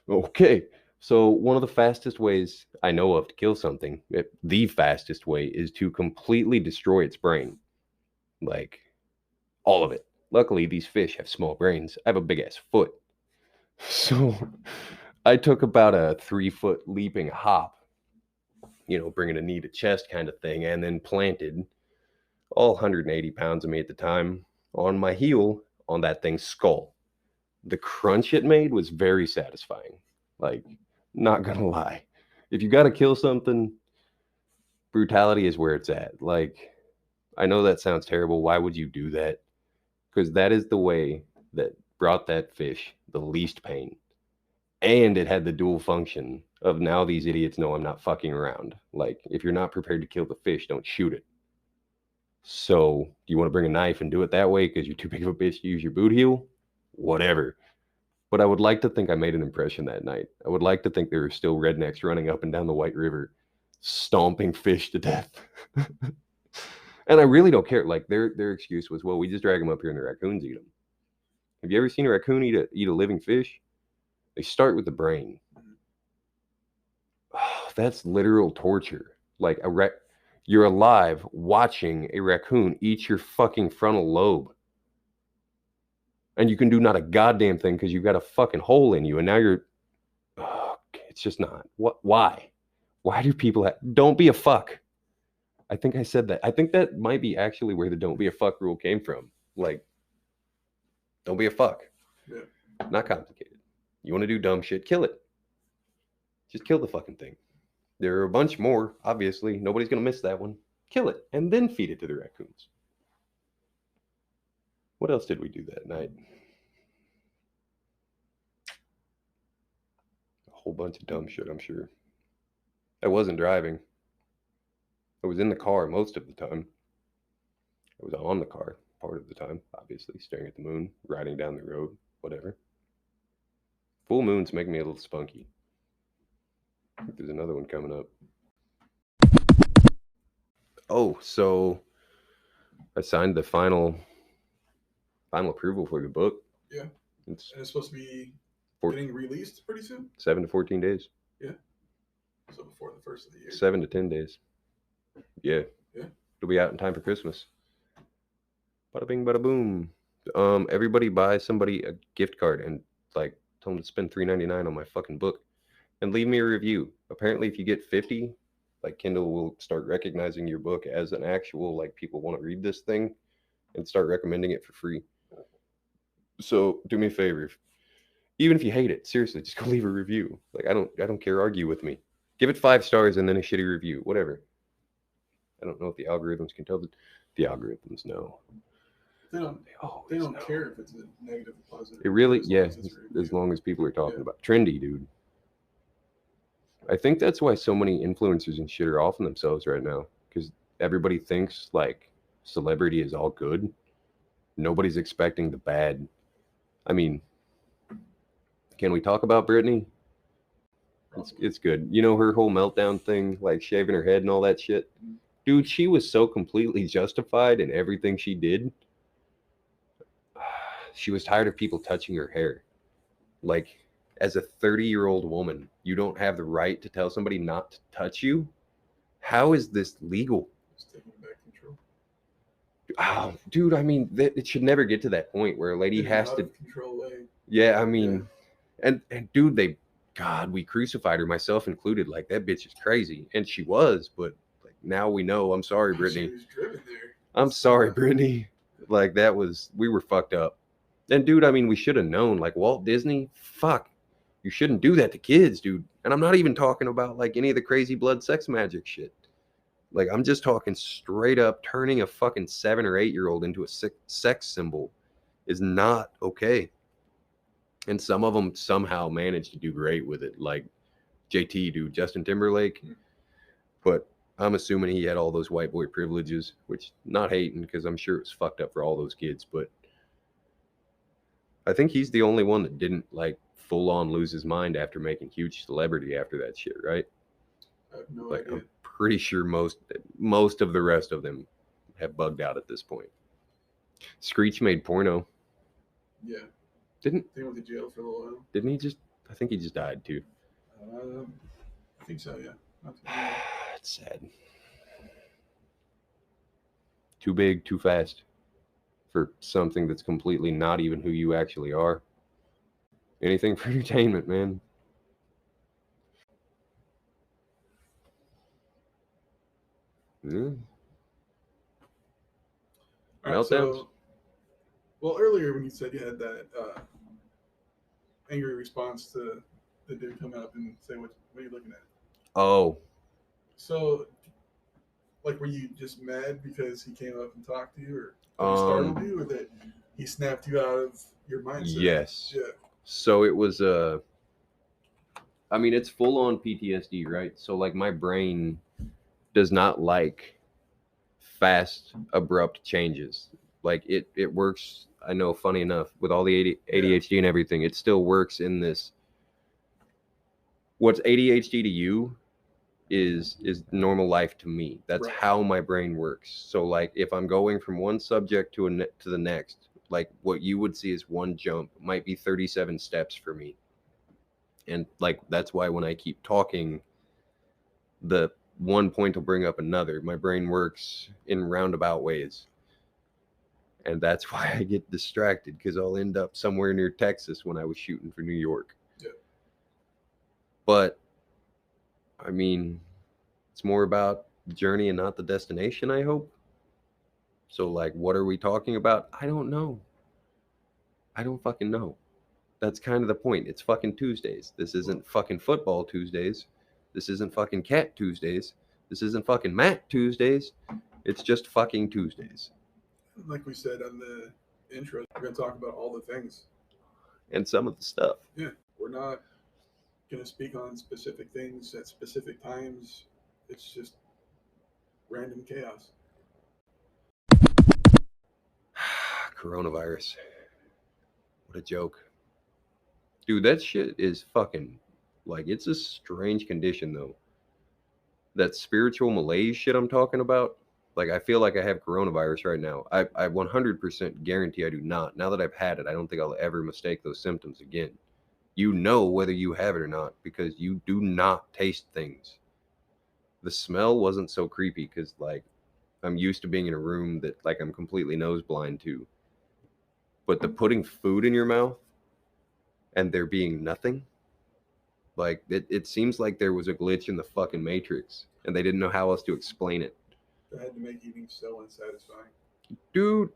Okay. So one of the fastest ways I know of to kill something, the fastest way, is to completely destroy its brain. Like, all of it. Luckily, these fish have small brains. I have a big ass foot. So I took about a 3-foot leaping hop, bringing a knee to chest kind of thing, and then planted all 180 pounds of me at the time on my heel on that thing's skull. The crunch it made was very satisfying. Like, not gonna lie. If you gotta kill something, brutality is where it's at. Like, I know that sounds terrible. Why would you do that? Because that is the way that brought that fish the least pain. And it had the dual function of, now these idiots know I'm not fucking around. Like, if you're not prepared to kill the fish, don't shoot it. So, do you want to bring a knife and do it that way because you're too big of a bitch to use your boot heel? Whatever. But I would like to think I made an impression that night. I would like to think there were still rednecks running up and down the White River, stomping fish to death. And I really don't care. Like, their excuse was, well, we just drag them up here and the raccoons eat them. Have you ever seen a raccoon eat a living fish? They start with the brain. Oh, that's literal torture. Like, you're alive watching a raccoon eat your fucking frontal lobe. And you can do not a goddamn thing because you've got a fucking hole in you. And now it's just not. Why? Why do people don't be a fuck? I think I said that. I think that might be actually where the don't be a fuck rule came from. Like, don't be a fuck. Yeah. Not complicated. You want to do dumb shit, kill it. Just kill the fucking thing. There are a bunch more, obviously. Nobody's going to miss that one. Kill it, and then feed it to the raccoons. What else did we do that night? whole bunch of dumb shit, I'm sure. I wasn't driving. I was in the car most of the time. I was on the car part of the time, obviously, staring at the moon, riding down the road, whatever. Full moons make me a little spunky. I think there's another one coming up. Oh, so I signed the final approval for the book. Yeah. And it's supposed to be getting released pretty soon? 7 to 14 days. Yeah. So before the first of the year. 7 to 10 days. Yeah. Yeah. It'll be out in time for Christmas. Bada bing, bada boom. Everybody buy somebody a gift card and like tell them to spend $3.99 on my fucking book and leave me a review. Apparently, if you get 50, like Kindle will start recognizing your book as an actual, like, people want to read this thing and start recommending it for free. So do me a favor, even if you hate it, seriously, just go leave a review. Like, I don't care, argue with me. Give it 5 stars and then a shitty review, whatever. I don't know if the algorithms can tell the algorithms know. They don't care if it's a negative or positive. It really, as long as people are talking about trendy, dude. I think that's why so many influencers and shit are off on themselves right now, because everybody thinks like celebrity is all good. Nobody's expecting the bad. I mean, can we talk about Britney? It's good. You know, her whole meltdown thing, like shaving her head and all that shit. Dude, she was so completely justified in everything she did. She was tired of people touching her hair. Like, as a 30-year-old woman, you don't have the right to tell somebody not to touch you? How is this legal? Just taking back control. Oh, dude, I mean, it should never get to that point where a lady has to control. Yeah, I mean, and dude, God, we crucified her, myself included. Like, that bitch is crazy, and she was, but like now we know. I'm sorry, Brittany. She was driven there. I'm sorry, Brittany. Like, we were fucked up. And dude, I mean, we should have known. Like, Walt Disney, fuck, you shouldn't do that to kids, dude. And I'm not even talking about like any of the crazy blood sex magic shit. Like, I'm just talking straight up turning a fucking 7 or 8-year-old into a sex symbol is not okay. And some of them somehow managed to do great with it, like JT, dude, Justin Timberlake. But I'm assuming he had all those white boy privileges, which, not hating, because I'm sure it was fucked up for all those kids. But I think he's the only one that didn't like full on lose his mind after making huge celebrity after that shit, right? I have no idea. I'm pretty sure most of the rest of them have bugged out at this point. Screech made porno. Yeah. He went to jail for a little while. Didn't he just? I think he just died too. I think so, yeah. It's sad. Too big, too fast for something that's completely not even who you actually are. Anything for entertainment, man. Yeah. Right, so, well, earlier when you said you had that angry response to the dude come up and say, what are you looking at? Oh. So, like, were you just mad because he came up and talked to you, or he startled you, or that he snapped you out of your mindset? Yes. Yeah. So it was I mean, it's full on PTSD, right? So like my brain does not like fast, abrupt changes. Like it works, I know, funny enough, with all the ADHD and everything, it still works in this. What's ADHD to you is normal life to me. That's right. How my brain works. So like if I'm going from one subject to the next, like what you would see as one jump might be 37 steps for me. And like that's why when I keep talking, the one point will bring up another. My brain works in roundabout ways. And that's why I get distracted, because I'll end up somewhere near Texas when I was shooting for New York. Yeah. But I mean, it's more about the journey and not the destination, I hope. So like, what are we talking about? I don't know. I don't fucking know. That's kind of the point. It's fucking Tuesdays. This isn't fucking football Tuesdays. This isn't fucking cat Tuesdays. This isn't fucking Matt Tuesdays. It's just fucking Tuesdays. Like we said on the intro, we're going to talk about all the things. And some of the stuff. Yeah, we're not going to speak on specific things at specific times. It's just random chaos. Coronavirus. What a joke. Dude, that shit is fucking, like, it's a strange condition, though. That spiritual malaise shit I'm talking about, like, I feel like I have coronavirus right now. I 100% guarantee I do not. Now that I've had it, I don't think I'll ever mistake those symptoms again. You know whether you have it or not because you do not taste things. The smell wasn't so creepy because, like, I'm used to being in a room that, like, I'm completely nose blind to. But the putting food in your mouth and there being nothing, like, it seems like there was a glitch in the fucking Matrix and they didn't know how else to explain it. They had to make eating so unsatisfying. Dude,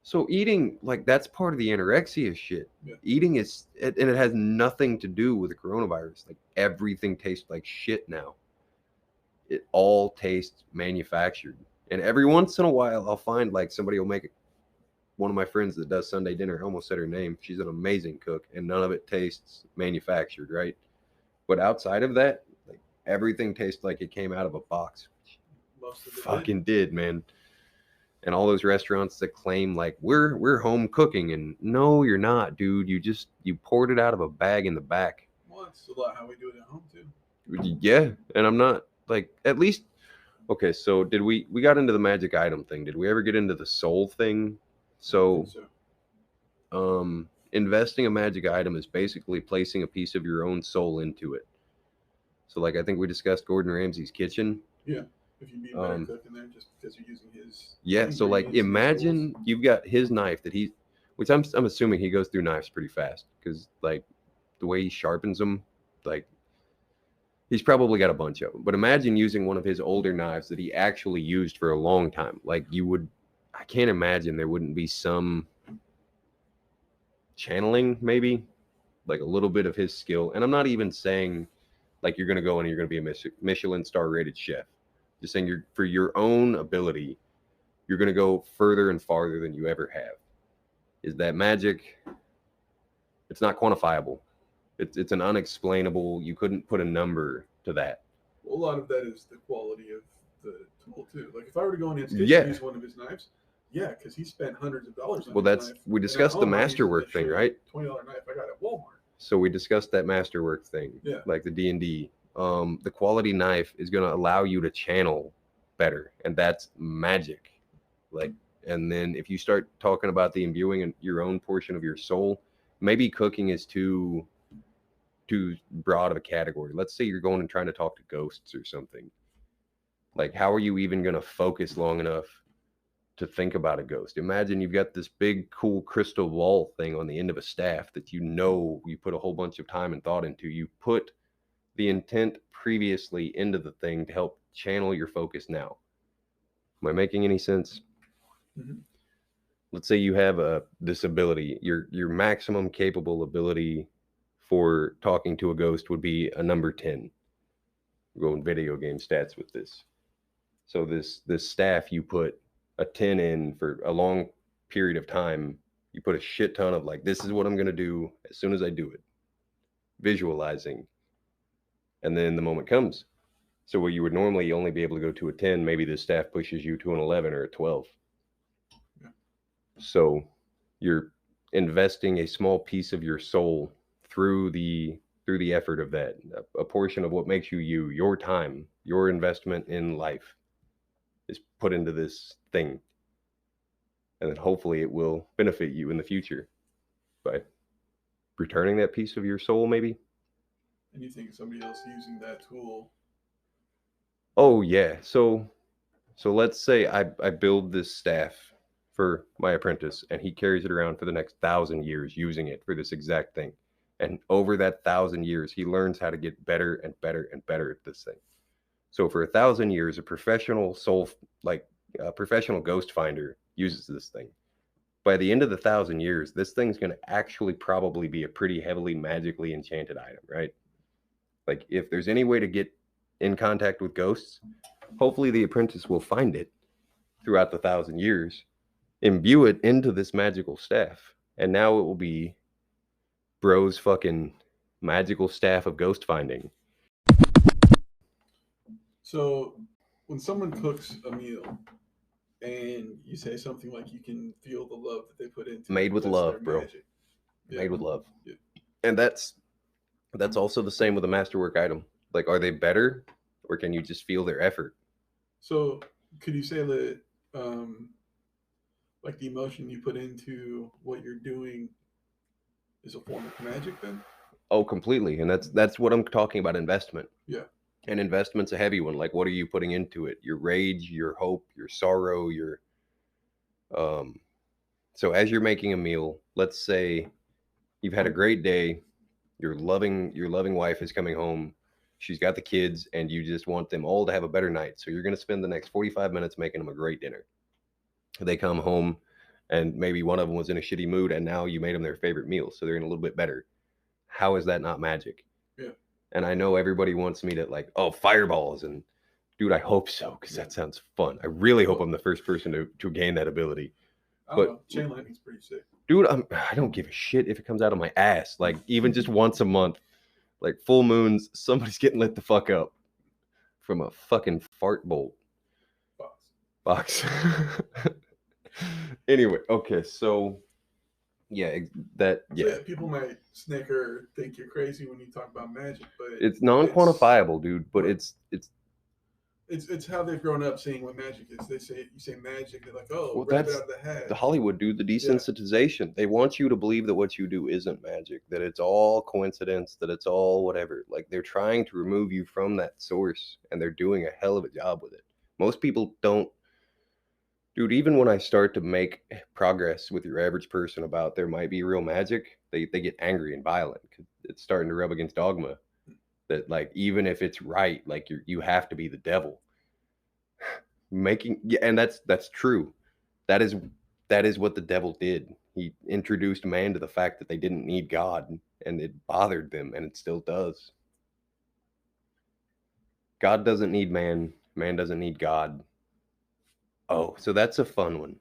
so eating, like, that's part of the anorexia shit. Yeah. Eating is, and it has nothing to do with the coronavirus. Like, everything tastes like shit now. It all tastes manufactured. And every once in a while, I'll find, like, somebody will make it. One of my friends that does Sunday dinner, I almost said her name. She's an amazing cook, and none of it tastes manufactured, right? But outside of that, like, everything tastes like it came out of a box. Most of it fucking did, man. And all those restaurants that claim, like, we're home cooking, and no, you're not, dude. You poured it out of a bag in the back. Well, it's a lot how we do it at home too. Yeah, and I'm not, like, at least, okay, so did we got into the magic item thing. Did we ever get into the soul thing? So investing a magic item is basically placing a piece of your own soul into it. So, like, I think we discussed Gordon Ramsay's kitchen. Yeah. If you'd be a better cook in there just because you're using his. Yeah, so, like, imagine you've got his knife that which I'm assuming he goes through knives pretty fast because, like, the way he sharpens them, like, he's probably got a bunch of them. But imagine using one of his older knives that he actually used for a long time. Like, I can't imagine there wouldn't be some channeling, maybe, like a little bit of his skill. And I'm not even saying, like, you're going to go in and you're going to be a Michelin star rated chef. Just saying, for your own ability, you're going to go further and farther than you ever have. Is that magic? It's not quantifiable. It's an unexplainable, you couldn't put a number to that. Well, a lot of that is the quality of the tool too. Like, if I were to go in his kitchen and use one of his knives, yeah, because he spent hundreds of dollars on his knife. We discussed the masterwork thing, right? $20 knife I got at Walmart. So we discussed that masterwork thing, like the D&D. The quality knife is going to allow you to channel better, and that's magic. Like, and then if you start talking about the imbuing in your own portion of your soul, maybe cooking is too broad of a category. Let's say you're going and trying to talk to ghosts or something. Like, how are you even going to focus long enough to think about a ghost? Imagine you've got this big, cool crystal ball thing on the end of a staff that you put a whole bunch of time and thought into. You put the intent previously into the thing to help channel your focus now. Am I making any sense? Mm-hmm. Let's say you have this ability. Your maximum capable ability for talking to a ghost would be a number 10. We're going video game stats with this. So this staff, you put a 10 in for a long period of time. You put a shit ton of, like, this is what I'm going to do as soon as I do it. Visualizing. And then the moment comes. So where you would normally only be able to go to a 10, maybe the staff pushes you to an 11 or a 12. Yeah. So you're investing a small piece of your soul through the effort of that, a portion of what makes you your time, your investment in life is put into this thing. And then hopefully it will benefit you in the future by returning that piece of your soul, maybe. And you think somebody else using that tool? Oh yeah. So let's say I build this staff for my apprentice and he carries it around for the next 1,000 years using it for this exact thing. And over that 1,000 years, he learns how to get better and better and better at this thing. So for 1,000 years, a professional professional ghost finder uses this thing. By the end of the 1,000 years, this thing's going to actually probably be a pretty heavily magically enchanted item, right? Like, if there's any way to get in contact with ghosts, hopefully the apprentice will find it throughout the 1,000 years, imbue it into this magical staff, and now it will be bro's fucking magical staff of ghost finding. So, when someone cooks a meal and you say something like you can feel the love that they put into Made it, with that's love, their bro. magic. Made with love. Yeah. And that's also the same with a masterwork item. Like, are they better, or can you just feel their effort? So, could you say that, like the emotion you put into what you're doing is a form of magic then? Oh, completely. And that's what I'm talking about, investment. Yeah. And investment's a heavy one. Like, what are you putting into it? Your rage, your hope, your sorrow, your so as you're making a meal, let's say you've had a great day, your loving wife is coming home, she's got the kids, and you just want them all to have a better night. So you're going to spend the next 45 minutes making them a great dinner. They come home and maybe one of them was in a shitty mood, and now you made them their favorite meal, so they're in a little bit better. How is that not magic? Yeah. And I know everybody wants me to, like, oh, fireballs, and dude, I hope so, because that sounds fun. I really hope I'm the first person to gain that ability. I don't know. Chain lightning's pretty sick. Dude, I don't give a shit if it comes out of my ass. Like, even just once a month, like full moons, somebody's getting lit the fuck up from a fucking fart bolt box. Anyway, okay, so yeah, People might snicker or think you're crazy when you talk about magic, but it's non-quantifiable, dude. But it's how they've grown up seeing what magic is. You say magic, they're like, oh, well, rabbit that's out of the hat. the Hollywood, dude. The desensitization. They want you to believe that what you do isn't magic, that it's all coincidence, that it's all whatever. Like, they're trying to remove you from that source, and they're doing a hell of a job with it. Most people don't. Dude, even when I start to make progress with your average person about there might be real magic, they get angry and violent. It's starting to rub against dogma that, like, even if it's right, like, you have to be the devil. And that's true. That is what the devil did. He introduced man to the fact that they didn't need God, and it bothered them, and it still does. God doesn't need man. Man doesn't need God. Oh, so that's a fun one.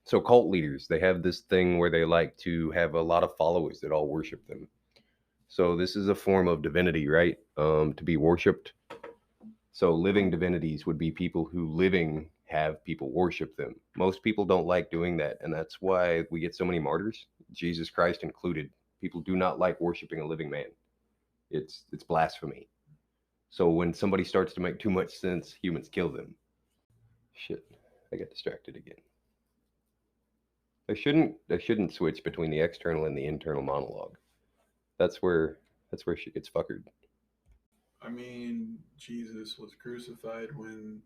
So cult leaders, they have this thing where they like to have a lot of followers that all worship them. So this is a form of divinity, right? To be worshipped. So living divinities would be people who living have people worship them. Most people don't like doing that, and that's why we get so many martyrs, Jesus Christ included. People do not like worshiping a living man. It's blasphemy. So when somebody starts to make too much sense, humans kill them. Shit, I got distracted again. I shouldn't switch between the external and the internal monologue. That's where shit gets fuckered. I mean, Jesus was crucified when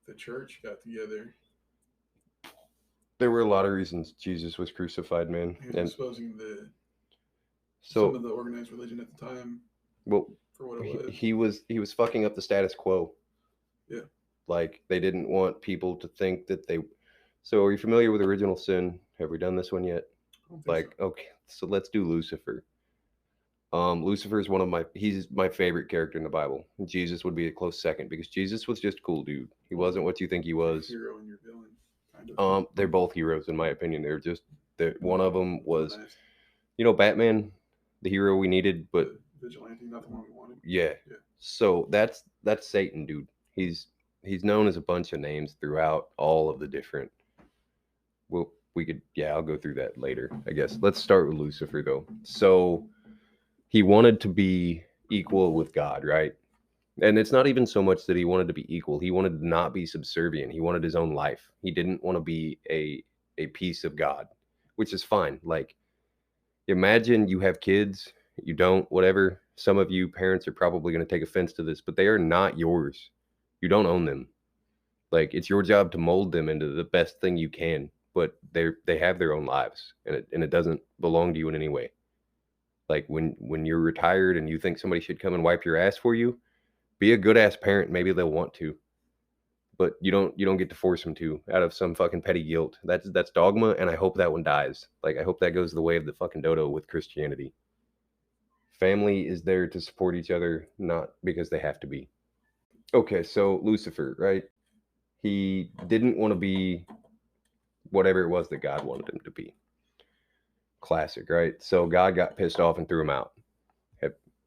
the church got together. There were a lot of reasons Jesus was crucified, man. He was exposing some of the organized religion at the time. Well, for what it was. He was fucking up the status quo. Yeah. Like, they didn't want people to think that they. So, are you familiar with Original Sin? Have we done this one yet? Like, so. Okay, so let's do Lucifer. Lucifer is he's my favorite character in the Bible. Jesus would be a close second, because Jesus was just a cool dude. He wasn't what you think he was. Hero and your villain, kind of. They're both heroes in my opinion. One of them was, Batman, the hero we needed, but vigilante, not the one we wanted. Yeah. So that's Satan, dude. He's known as a bunch of names throughout all of the different. Well, I'll go through that later, I guess. Let's start with Lucifer, though. So he wanted to be equal with God, right? And it's not even so much that he wanted to be equal. He wanted to not be subservient. He wanted his own life. He didn't want to be a piece of God, which is fine. Like, imagine you have kids, you don't, whatever. Some of you parents are probably going to take offense to this, but they are not yours. You don't own them. Like, it's your job to mold them into the best thing you can, but they have their own lives, and it doesn't belong to you in any way. Like, when you're retired and you think somebody should come and wipe your ass for you, be a good ass parent. Maybe they'll want to, but you don't get to force them to out of some fucking petty guilt. That's dogma, and I hope that one dies. Like, I hope that goes the way of the fucking dodo with Christianity. Family is there to support each other, not because they have to be. Okay, so Lucifer, right? He didn't want to be whatever it was that God wanted him to be. Classic, right? So God got pissed off and threw him out.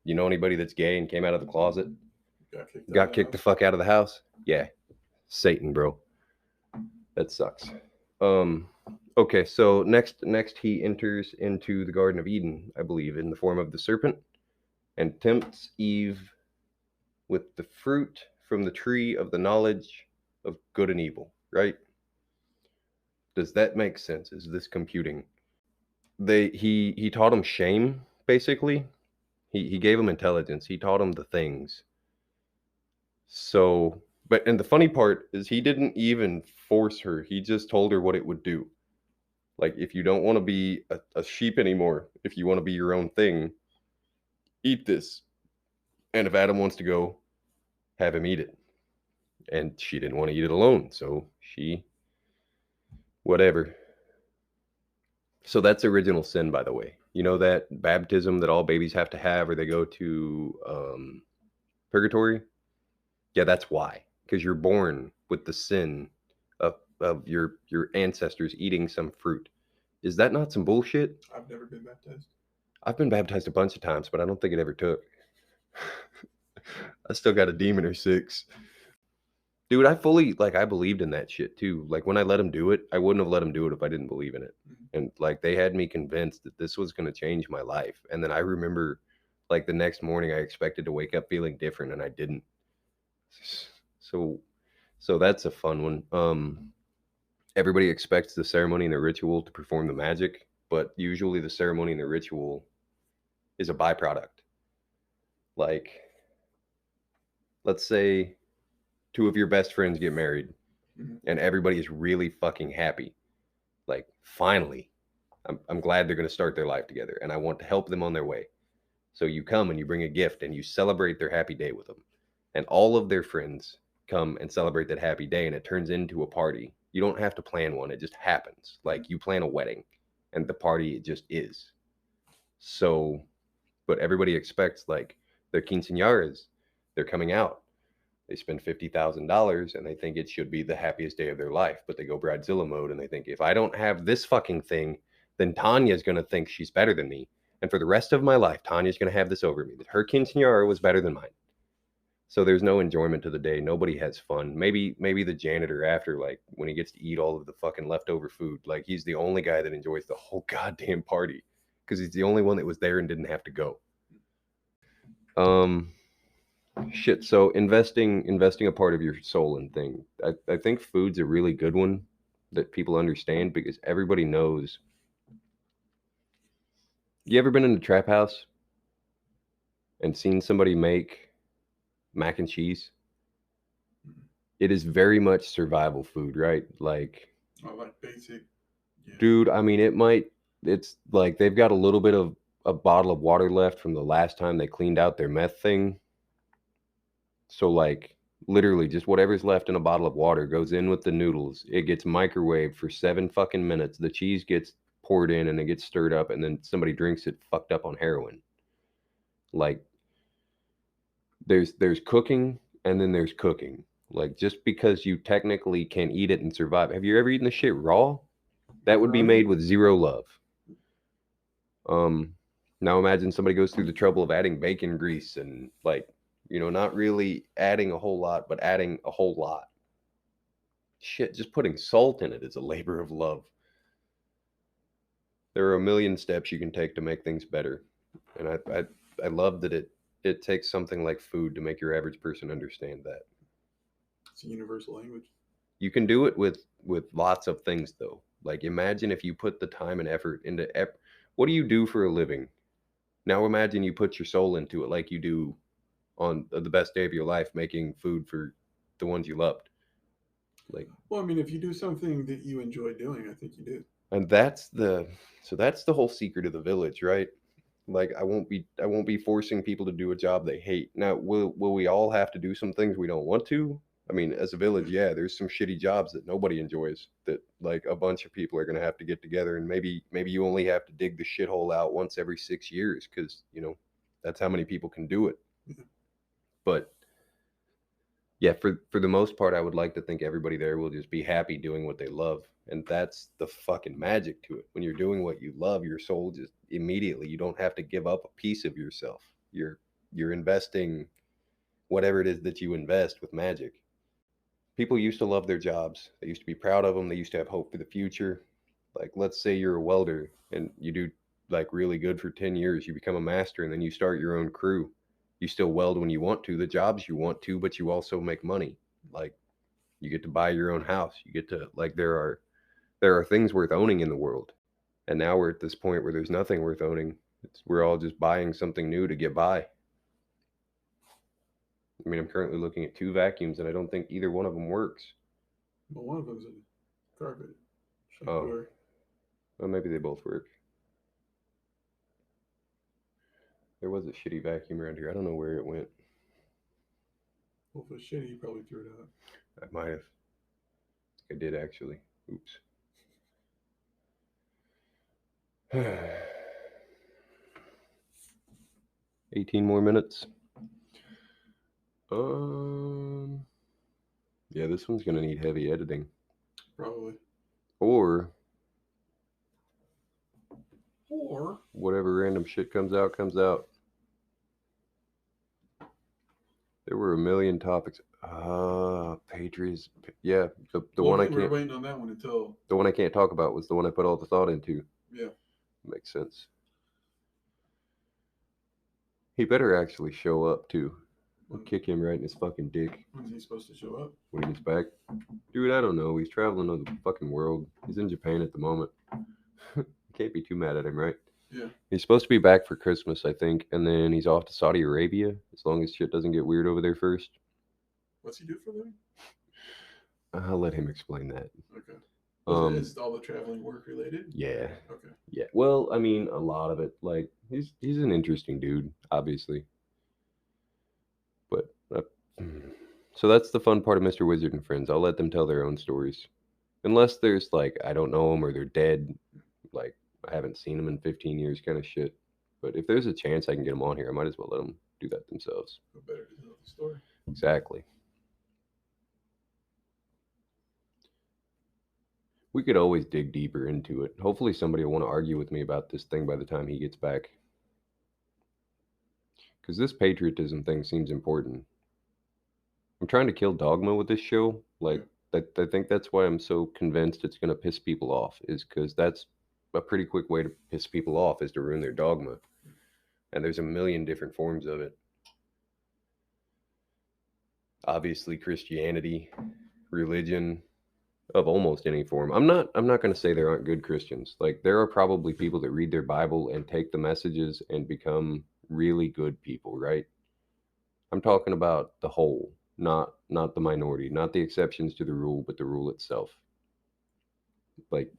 You know anybody that's gay and came out of the closet? Got kicked the fuck out of the house? Yeah. Satan, bro. That sucks. Okay, so next he enters into the Garden of Eden, I believe, in the form of the serpent, and tempts Eve with the fruit from the tree of the knowledge of good and evil, right? Does that make sense? Is this computing? He taught him shame, basically. He gave him intelligence. He taught him the things. So, and the funny part is he didn't even force her. He just told her what it would do. Like, if you don't want to be a sheep anymore, if you want to be your own thing, eat this. And if Adam wants to go, have him eat it. And she didn't want to eat it alone, so whatever. So that's original sin, by the way. You know that baptism that all babies have to have, or they go to purgatory? Yeah, that's why. Because you're born with the sin of your ancestors eating some fruit. Is that not some bullshit? I've never been baptized. I've been baptized a bunch of times, but I don't think it ever took. I still got a demon or 6. Dude, I believed in that shit too. Like, when I let him do it, I wouldn't have let him do it if I didn't believe in it. And like, they had me convinced that this was going to change my life. And then I remember, like, the next morning I expected to wake up feeling different, and I didn't. So that's a fun one. Everybody expects the ceremony and the ritual to perform the magic, but usually the ceremony and the ritual is a byproduct. Like, let's say 2 of your best friends get married, and everybody is really fucking happy. Like, finally, I'm glad they're going to start their life together, and I want to help them on their way. So you come and you bring a gift and you celebrate their happy day with them. And all of their friends come and celebrate that happy day, and it turns into a party. You don't have to plan one. It just happens. Like, you plan a wedding, and the party, it just is. So, but everybody expects, like, their quinceañeras, they're coming out. They spend $50,000 and they think it should be the happiest day of their life, but they go Bridezilla mode and they think, if I don't have this fucking thing, then Tanya's going to think she's better than me. And for the rest of my life, Tanya's going to have this over me, that her quinceañera was better than mine. So there's no enjoyment to the day. Nobody has fun. Maybe the janitor after, like, when he gets to eat all of the fucking leftover food, like, he's the only guy that enjoys the whole goddamn party because he's the only one that was there and didn't have to go. Shit. So investing a part of your soul in thing. I think food's a really good one that people understand, because everybody knows. You ever been in a trap house and seen somebody make mac and cheese? It is very much survival food, right? Like, like basic. Yeah. Dude, I mean, it's like they've got a little bit of a bottle of water left from the last time they cleaned out their meth thing. So, like, literally just whatever's left in a bottle of water goes in with the noodles. It gets microwaved for 7 fucking minutes. The cheese gets poured in and it gets stirred up, and then somebody drinks it fucked up on heroin. Like, there's cooking, and then there's cooking. Like, just because you technically can eat it and survive. Have you ever eaten the shit raw? That would be made with zero love. Now imagine somebody goes through the trouble of adding bacon grease and, like, you know, not really adding a whole lot, but adding a whole lot. Shit, just putting salt in it is a labor of love. There are a million steps you can take to make things better. And I love that it takes something like food to make your average person understand that. It's a universal language. You can do it with lots of things, though. Like, imagine if you put the time and effort into what do you do for a living? Now imagine you put your soul into it like you do on the best day of your life, making food for the ones you loved. Like, well, I mean, if you do something that you enjoy doing, I think you do. And that's the whole secret of the village, right? Like, I won't be forcing people to do a job they hate. Now, will we all have to do some things we don't want to? I mean, as a village, yeah, there's some shitty jobs that nobody enjoys, that, like, a bunch of people are going to have to get together, and maybe you only have to dig the shithole out once every 6 years, because, you know, that's how many people can do it. But yeah, for the most part, I would like to think everybody there will just be happy doing what they love. And that's the fucking magic to it. When you're doing what you love, your soul just immediately, you don't have to give up a piece of yourself. You're investing whatever it is that you invest with magic. People used to love their jobs. They used to be proud of them. They used to have hope for the future. Like, let's say you're a welder and you do like really good for 10 years. You become a master and then you start your own crew. You still weld when you want to, the jobs you want to, but you also make money. Like, you get to buy your own house. You get to, like, there are things worth owning in the world. And now we're at this point where there's nothing worth owning. We're all just buying something new to get by. I mean, I'm currently looking at 2 vacuums, and I don't think either one of them works. Well, one of them's a carpet. Oh, well, maybe they both work. There was a shitty vacuum around here. I don't know where it went. Well, if it's shitty, you probably threw it out. I might have. I did, actually. Oops. 18 more minutes. Yeah, this one's gonna need heavy editing. Probably. Or whatever random shit comes out, comes out. There were a million topics. Patriots. Yeah, the one I can't. We're waiting on that one until. The one I can't talk about was the one I put all the thought into. Yeah. Makes sense. He better actually show up too. We'll kick him right in his fucking dick. When's he supposed to show up? When he gets back. Dude, I don't know. He's traveling over the fucking world. He's in Japan at the moment. Can't be too mad at him, right? Yeah. He's supposed to be back for Christmas, I think, and then he's off to Saudi Arabia, as long as shit doesn't get weird over there first. What's he do for a living? I'll let him explain that. Okay. Is all the traveling work related? Yeah. Okay. Yeah. Well, I mean, a lot of it. Like, he's an interesting dude, obviously. But so that's the fun part of Mr. Wizard and Friends. I'll let them tell their own stories, unless there's like I don't know them or they're dead. Like, I haven't seen them in 15 years, kind of shit. But if there's a chance I can get them on here, I might as well let them do that themselves. Who better to tell the story? Exactly. We could always dig deeper into it. Hopefully somebody will want to argue with me about this thing by the time he gets back. Because this patriotism thing seems important. I'm trying to kill dogma with this show. Like, I think that's why I'm so convinced it's going to piss people off, is because that's a pretty quick way to piss people off, is to ruin their dogma. And there's a million different forms of it. Obviously, Christianity, religion, of almost any form. I'm not going to say there aren't good Christians. Like, there are probably people that read their Bible and take the messages and become really good people, right? I'm talking about the whole, not the minority, not the exceptions to the rule, but the rule itself. Like,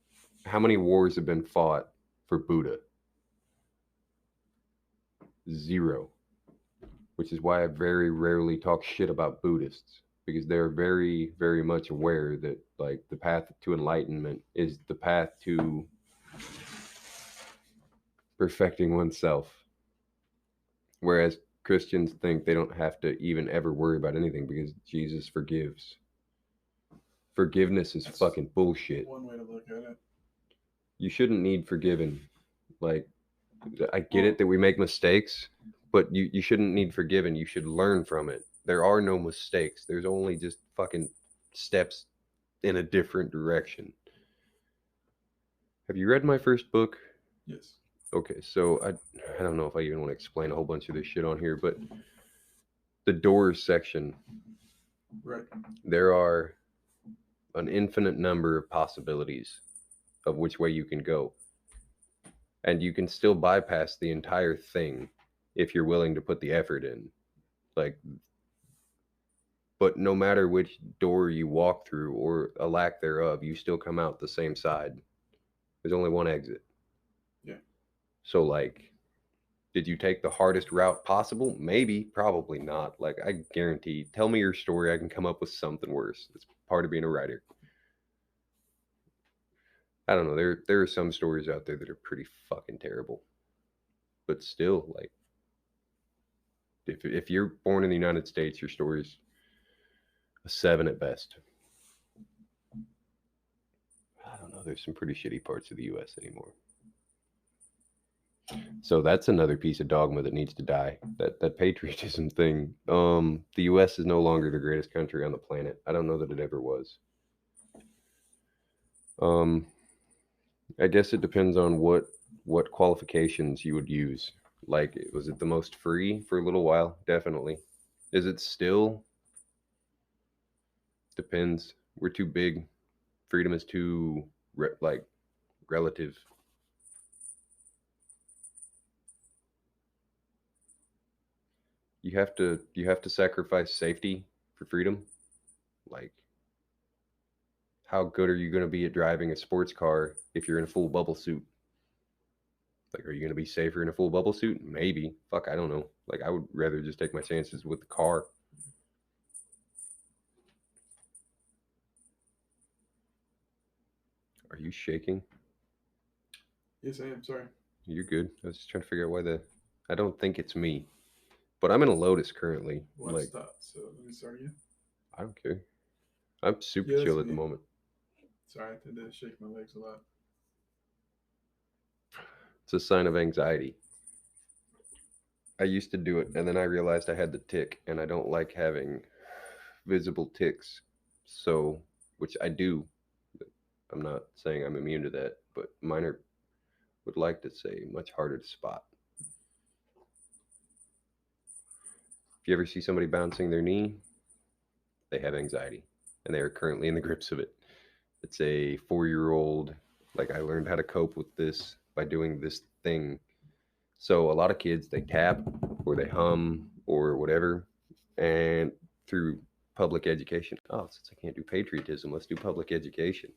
how many wars have been fought for Buddha? 0. Which is why I very rarely talk shit about Buddhists, because they're very, very much aware that, like, the path to enlightenment is the path to perfecting oneself. Whereas Christians think they don't have to even ever worry about anything because Jesus forgives. Forgiveness is fucking bullshit. One way to look at it. You shouldn't need forgiving. Like, I get it that we make mistakes, but you shouldn't need forgiving. You should learn from it. There are no mistakes. There's only just fucking steps in a different direction. Have you read my first book? Yes. Okay, so I don't know if I even want to explain a whole bunch of this shit on here, but the doors section. Right. There are an infinite number of possibilities of which way you can go. And you can still bypass the entire thing if you're willing to put the effort in. Like, but no matter which door you walk through or a lack thereof, you still come out the same side. There's only one exit. Yeah. So, like, did you take the hardest route possible? Maybe, probably not. Like, I guarantee, tell me your story, I can come up with something worse. It's part of being a writer. I don't know. There are some stories out there that are pretty fucking terrible. But still, like, if you're born in the United States, your story's a 7 at best. I don't there's some pretty shitty parts of the U.S. anymore. So that's another piece of dogma that needs to die. That patriotism thing. The U.S. is no longer the greatest country on the planet. I don't know that it ever was. I guess it depends on what qualifications you would use. Like, was it the most free for a little while? Definitely. Is it still? Depends. We're too big. Freedom is too relative. You have to sacrifice safety for freedom. Like, how good are you going to be at driving a sports car if you're in a full bubble suit? Like, are you going to be safer in a full bubble suit? Maybe. Fuck, I don't know. Like, I would rather just take my chances with the car. Are you shaking? Yes, I am. Sorry. You're good. I was just trying to figure out why I don't think it's me. But I'm in a Lotus currently. Well, like, stop. So let me start again. I don't care. I'm super chill at the moment. Sorry, I tend to shake my legs a lot. It's a sign of anxiety. I used to do it, and then I realized I had the tick, and I don't like having visible ticks. So, which I do. I'm not saying I'm immune to that, but mine are, would like to say, much harder to spot. If you ever see somebody bouncing their knee, they have anxiety, and they are currently in the grips of it. It's a 4-year-old. Like, I learned how to cope with this by doing this thing. So a lot of kids, they tap or they hum or whatever, and through public education. Oh, since I can't do patriotism, let's do public education.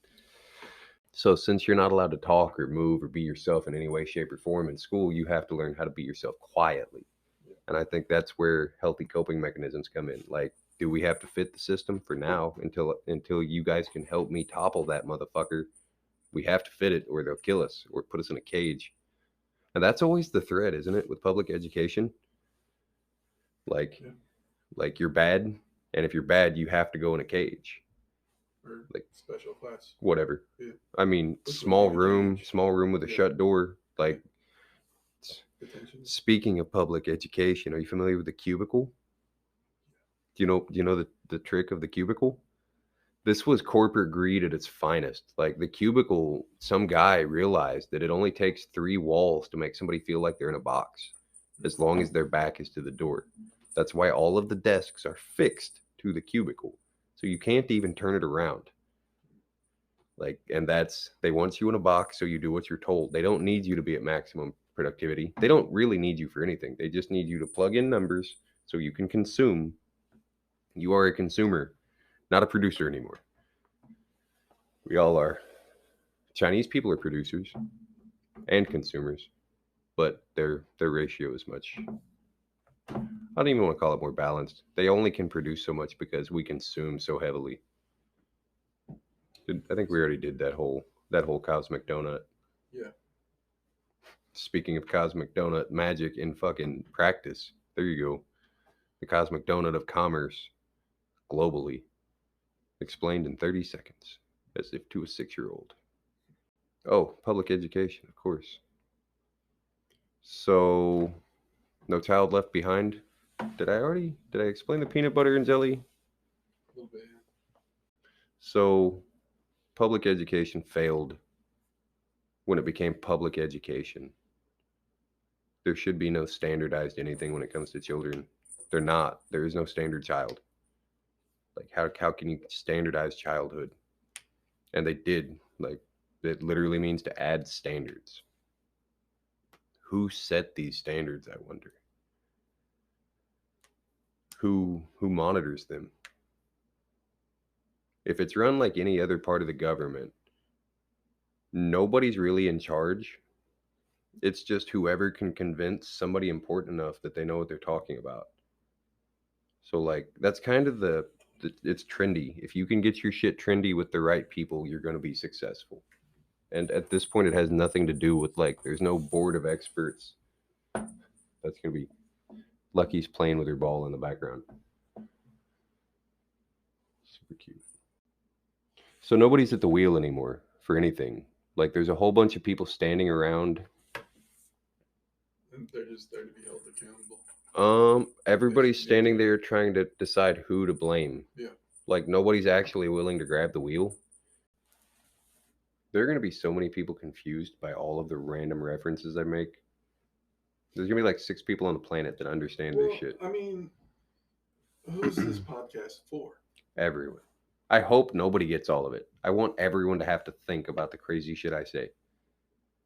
So since you're not allowed to talk or move or be yourself in any way, shape, or form in school, you have to learn how to be yourself quietly. And I think that's where healthy coping mechanisms come in. Like, do we have to fit the system for now until you guys can help me topple that motherfucker? We have to fit it or they'll kill us or put us in a cage. And that's always the thread, isn't it, with public education? Like, like you're bad, and if you're bad, you have to go in a cage. Or like special class. Whatever. Yeah. I mean, small room with a shut door. Like, speaking of public education, are you familiar with the cubicle? Do you know the trick of the cubicle? This was corporate greed at its finest. Like, the cubicle, some guy realized that it only takes 3 walls to make somebody feel like they're in a box, as long as their back is to the door. That's why all of the desks are fixed to the cubicle. So you can't even turn it around. Like, and they want you in a box, so you do what you're told. They don't need you to be at maximum productivity. They don't really need you for anything. They just need you to plug in numbers so you can consume. You are a consumer, not a producer anymore. We all are. Chinese people are producers and consumers, but their ratio is much, I don't even want to call it more balanced. They only can produce so much because we consume so heavily. I think we already did that whole cosmic donut. Yeah. Speaking of cosmic donut magic in fucking practice, there you go. The cosmic donut of commerce globally, explained in 30 seconds, as if to a 6-year-old. Oh, public education, of course. So, No Child Left Behind. Did I explain the peanut butter and jelly? A little bit. So, public education failed when it became public education. There should be no standardized anything when it comes to children. They're not. There is no standard child. Like, how can you standardize childhood? And they did. Like, it literally means to add standards. Who set these standards, I wonder? Who monitors them? If it's run like any other part of the government, nobody's really in charge. It's just whoever can convince somebody important enough that they know what they're talking about. So, like, that's kind of it's trendy. If you can get your shit trendy with the right people, you're going to be successful. And at this point, it has nothing to do with, like, there's no board of experts. That's going to be Lucky's playing with her ball in the background. Super cute. So nobody's at the wheel anymore. for anything. Like, there's a whole bunch of people standing around. And they're just there to be held accountable. Everybody's standing there trying to decide who to blame. Yeah. Like, nobody's actually willing to grab the wheel. There are going to be so many people confused by all of the random references I make. There's going to be like 6 people on the planet that understand this shit. I mean, who's this podcast for? Everyone. I hope nobody gets all of it. I want everyone to have to think about the crazy shit I say.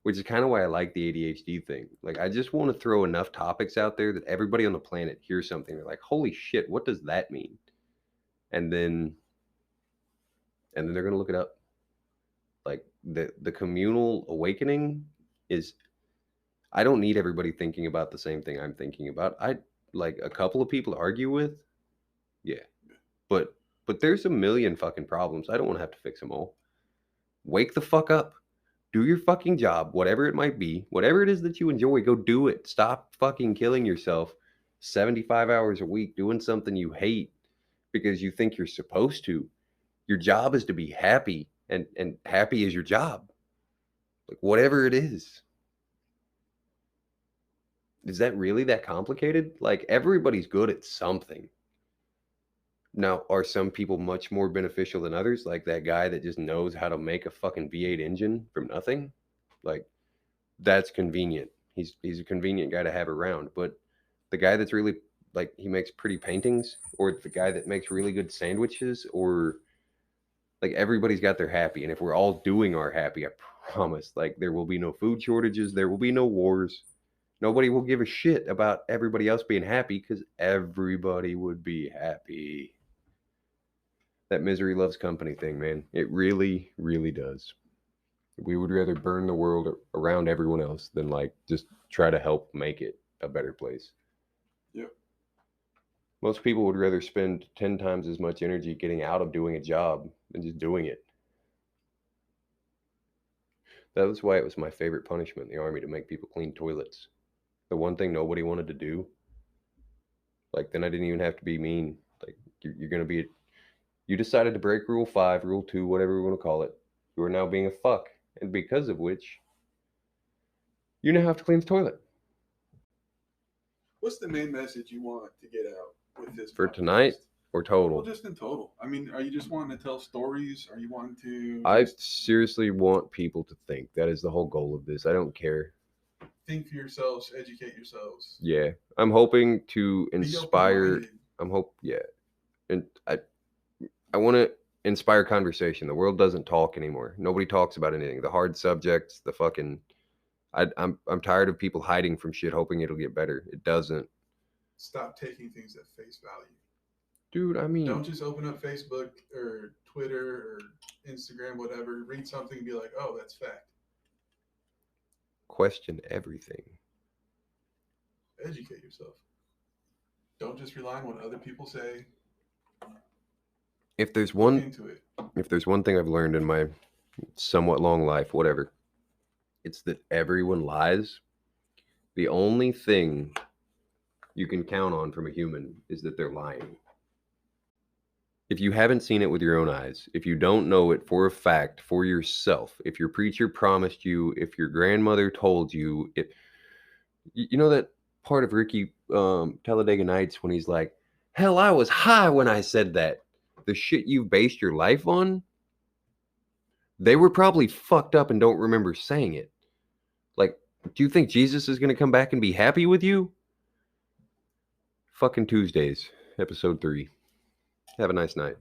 Which is kind of why I like the ADHD thing. Like, I just want to throw enough topics out there that everybody on the planet hears something. They're like, holy shit, what does that mean? And then they're going to look it up. Like, the communal awakening is, I don't need everybody thinking about the same thing I'm thinking about. I like a couple of people to argue with. Yeah. But there's a million fucking problems. I don't want to have to fix them all. Wake the fuck up. Do your fucking job, whatever it might be. Whatever it is that you enjoy, go do it. Stop fucking killing yourself 75 hours a week doing something you hate because you think you're supposed to. Your job is to be happy, and happy is your job. Like, whatever it is. Is that really that complicated? Like, everybody's good at something. Now, are some people much more beneficial than others? Like that guy that just knows how to make a fucking V8 engine from nothing? Like, that's convenient. He's a convenient guy to have around. But the guy that's really, like, he makes pretty paintings, or the guy that makes really good sandwiches, or, like, everybody's got their happy. And if we're all doing our happy, I promise, like, there will be no food shortages. There will be no wars. Nobody will give a shit about everybody else being happy because everybody would be happy. That misery loves company thing, man. It really, really does. We would rather burn the world around everyone else than, like, just try to help make it a better place. Yep. Most people would rather spend 10 times as much energy getting out of doing a job than just doing it. That was why it was my favorite punishment in the Army to make people clean toilets. The one thing nobody wanted to do. Like, then I didn't even have to be mean. Like, you're going to be... You decided to break Rule 5, Rule 2, whatever we want to call it. You are now being a fuck. And because of which, you now have to clean the toilet. What's the main message you want to get out with this For podcast? Tonight or total? Well, just in total. I mean, are you just wanting to tell stories? Are you wanting to... I seriously want people to think. That is the whole goal of this. I don't care. Think for yourselves. Educate yourselves. Yeah. I'm hoping to inspire... Yeah. And I want to inspire conversation. The world doesn't talk anymore. Nobody talks about anything. The hard subjects, the fucking... I'm tired of people hiding from shit, hoping it'll get better. It doesn't. Stop taking things at face value. Dude, I mean... Don't just open up Facebook or Twitter or Instagram, whatever. Read something and be like, oh, that's fact. Question everything. Educate yourself. Don't just rely on what other people say. If there's one thing I've learned in my somewhat long life, whatever, it's that everyone lies. The only thing you can count on from a human is that they're lying. If you haven't seen it with your own eyes, if you don't know it for a fact for yourself, if your preacher promised you, if your grandmother told you, if you know that part of Ricky Talladega Nights when he's like, hell, I was high when I said that. The shit you've based your life on, they were probably fucked up and don't remember saying it. Like, do you think Jesus is going to come back and be happy with you? Fucking Tuesdays, episode 3. Have a nice night.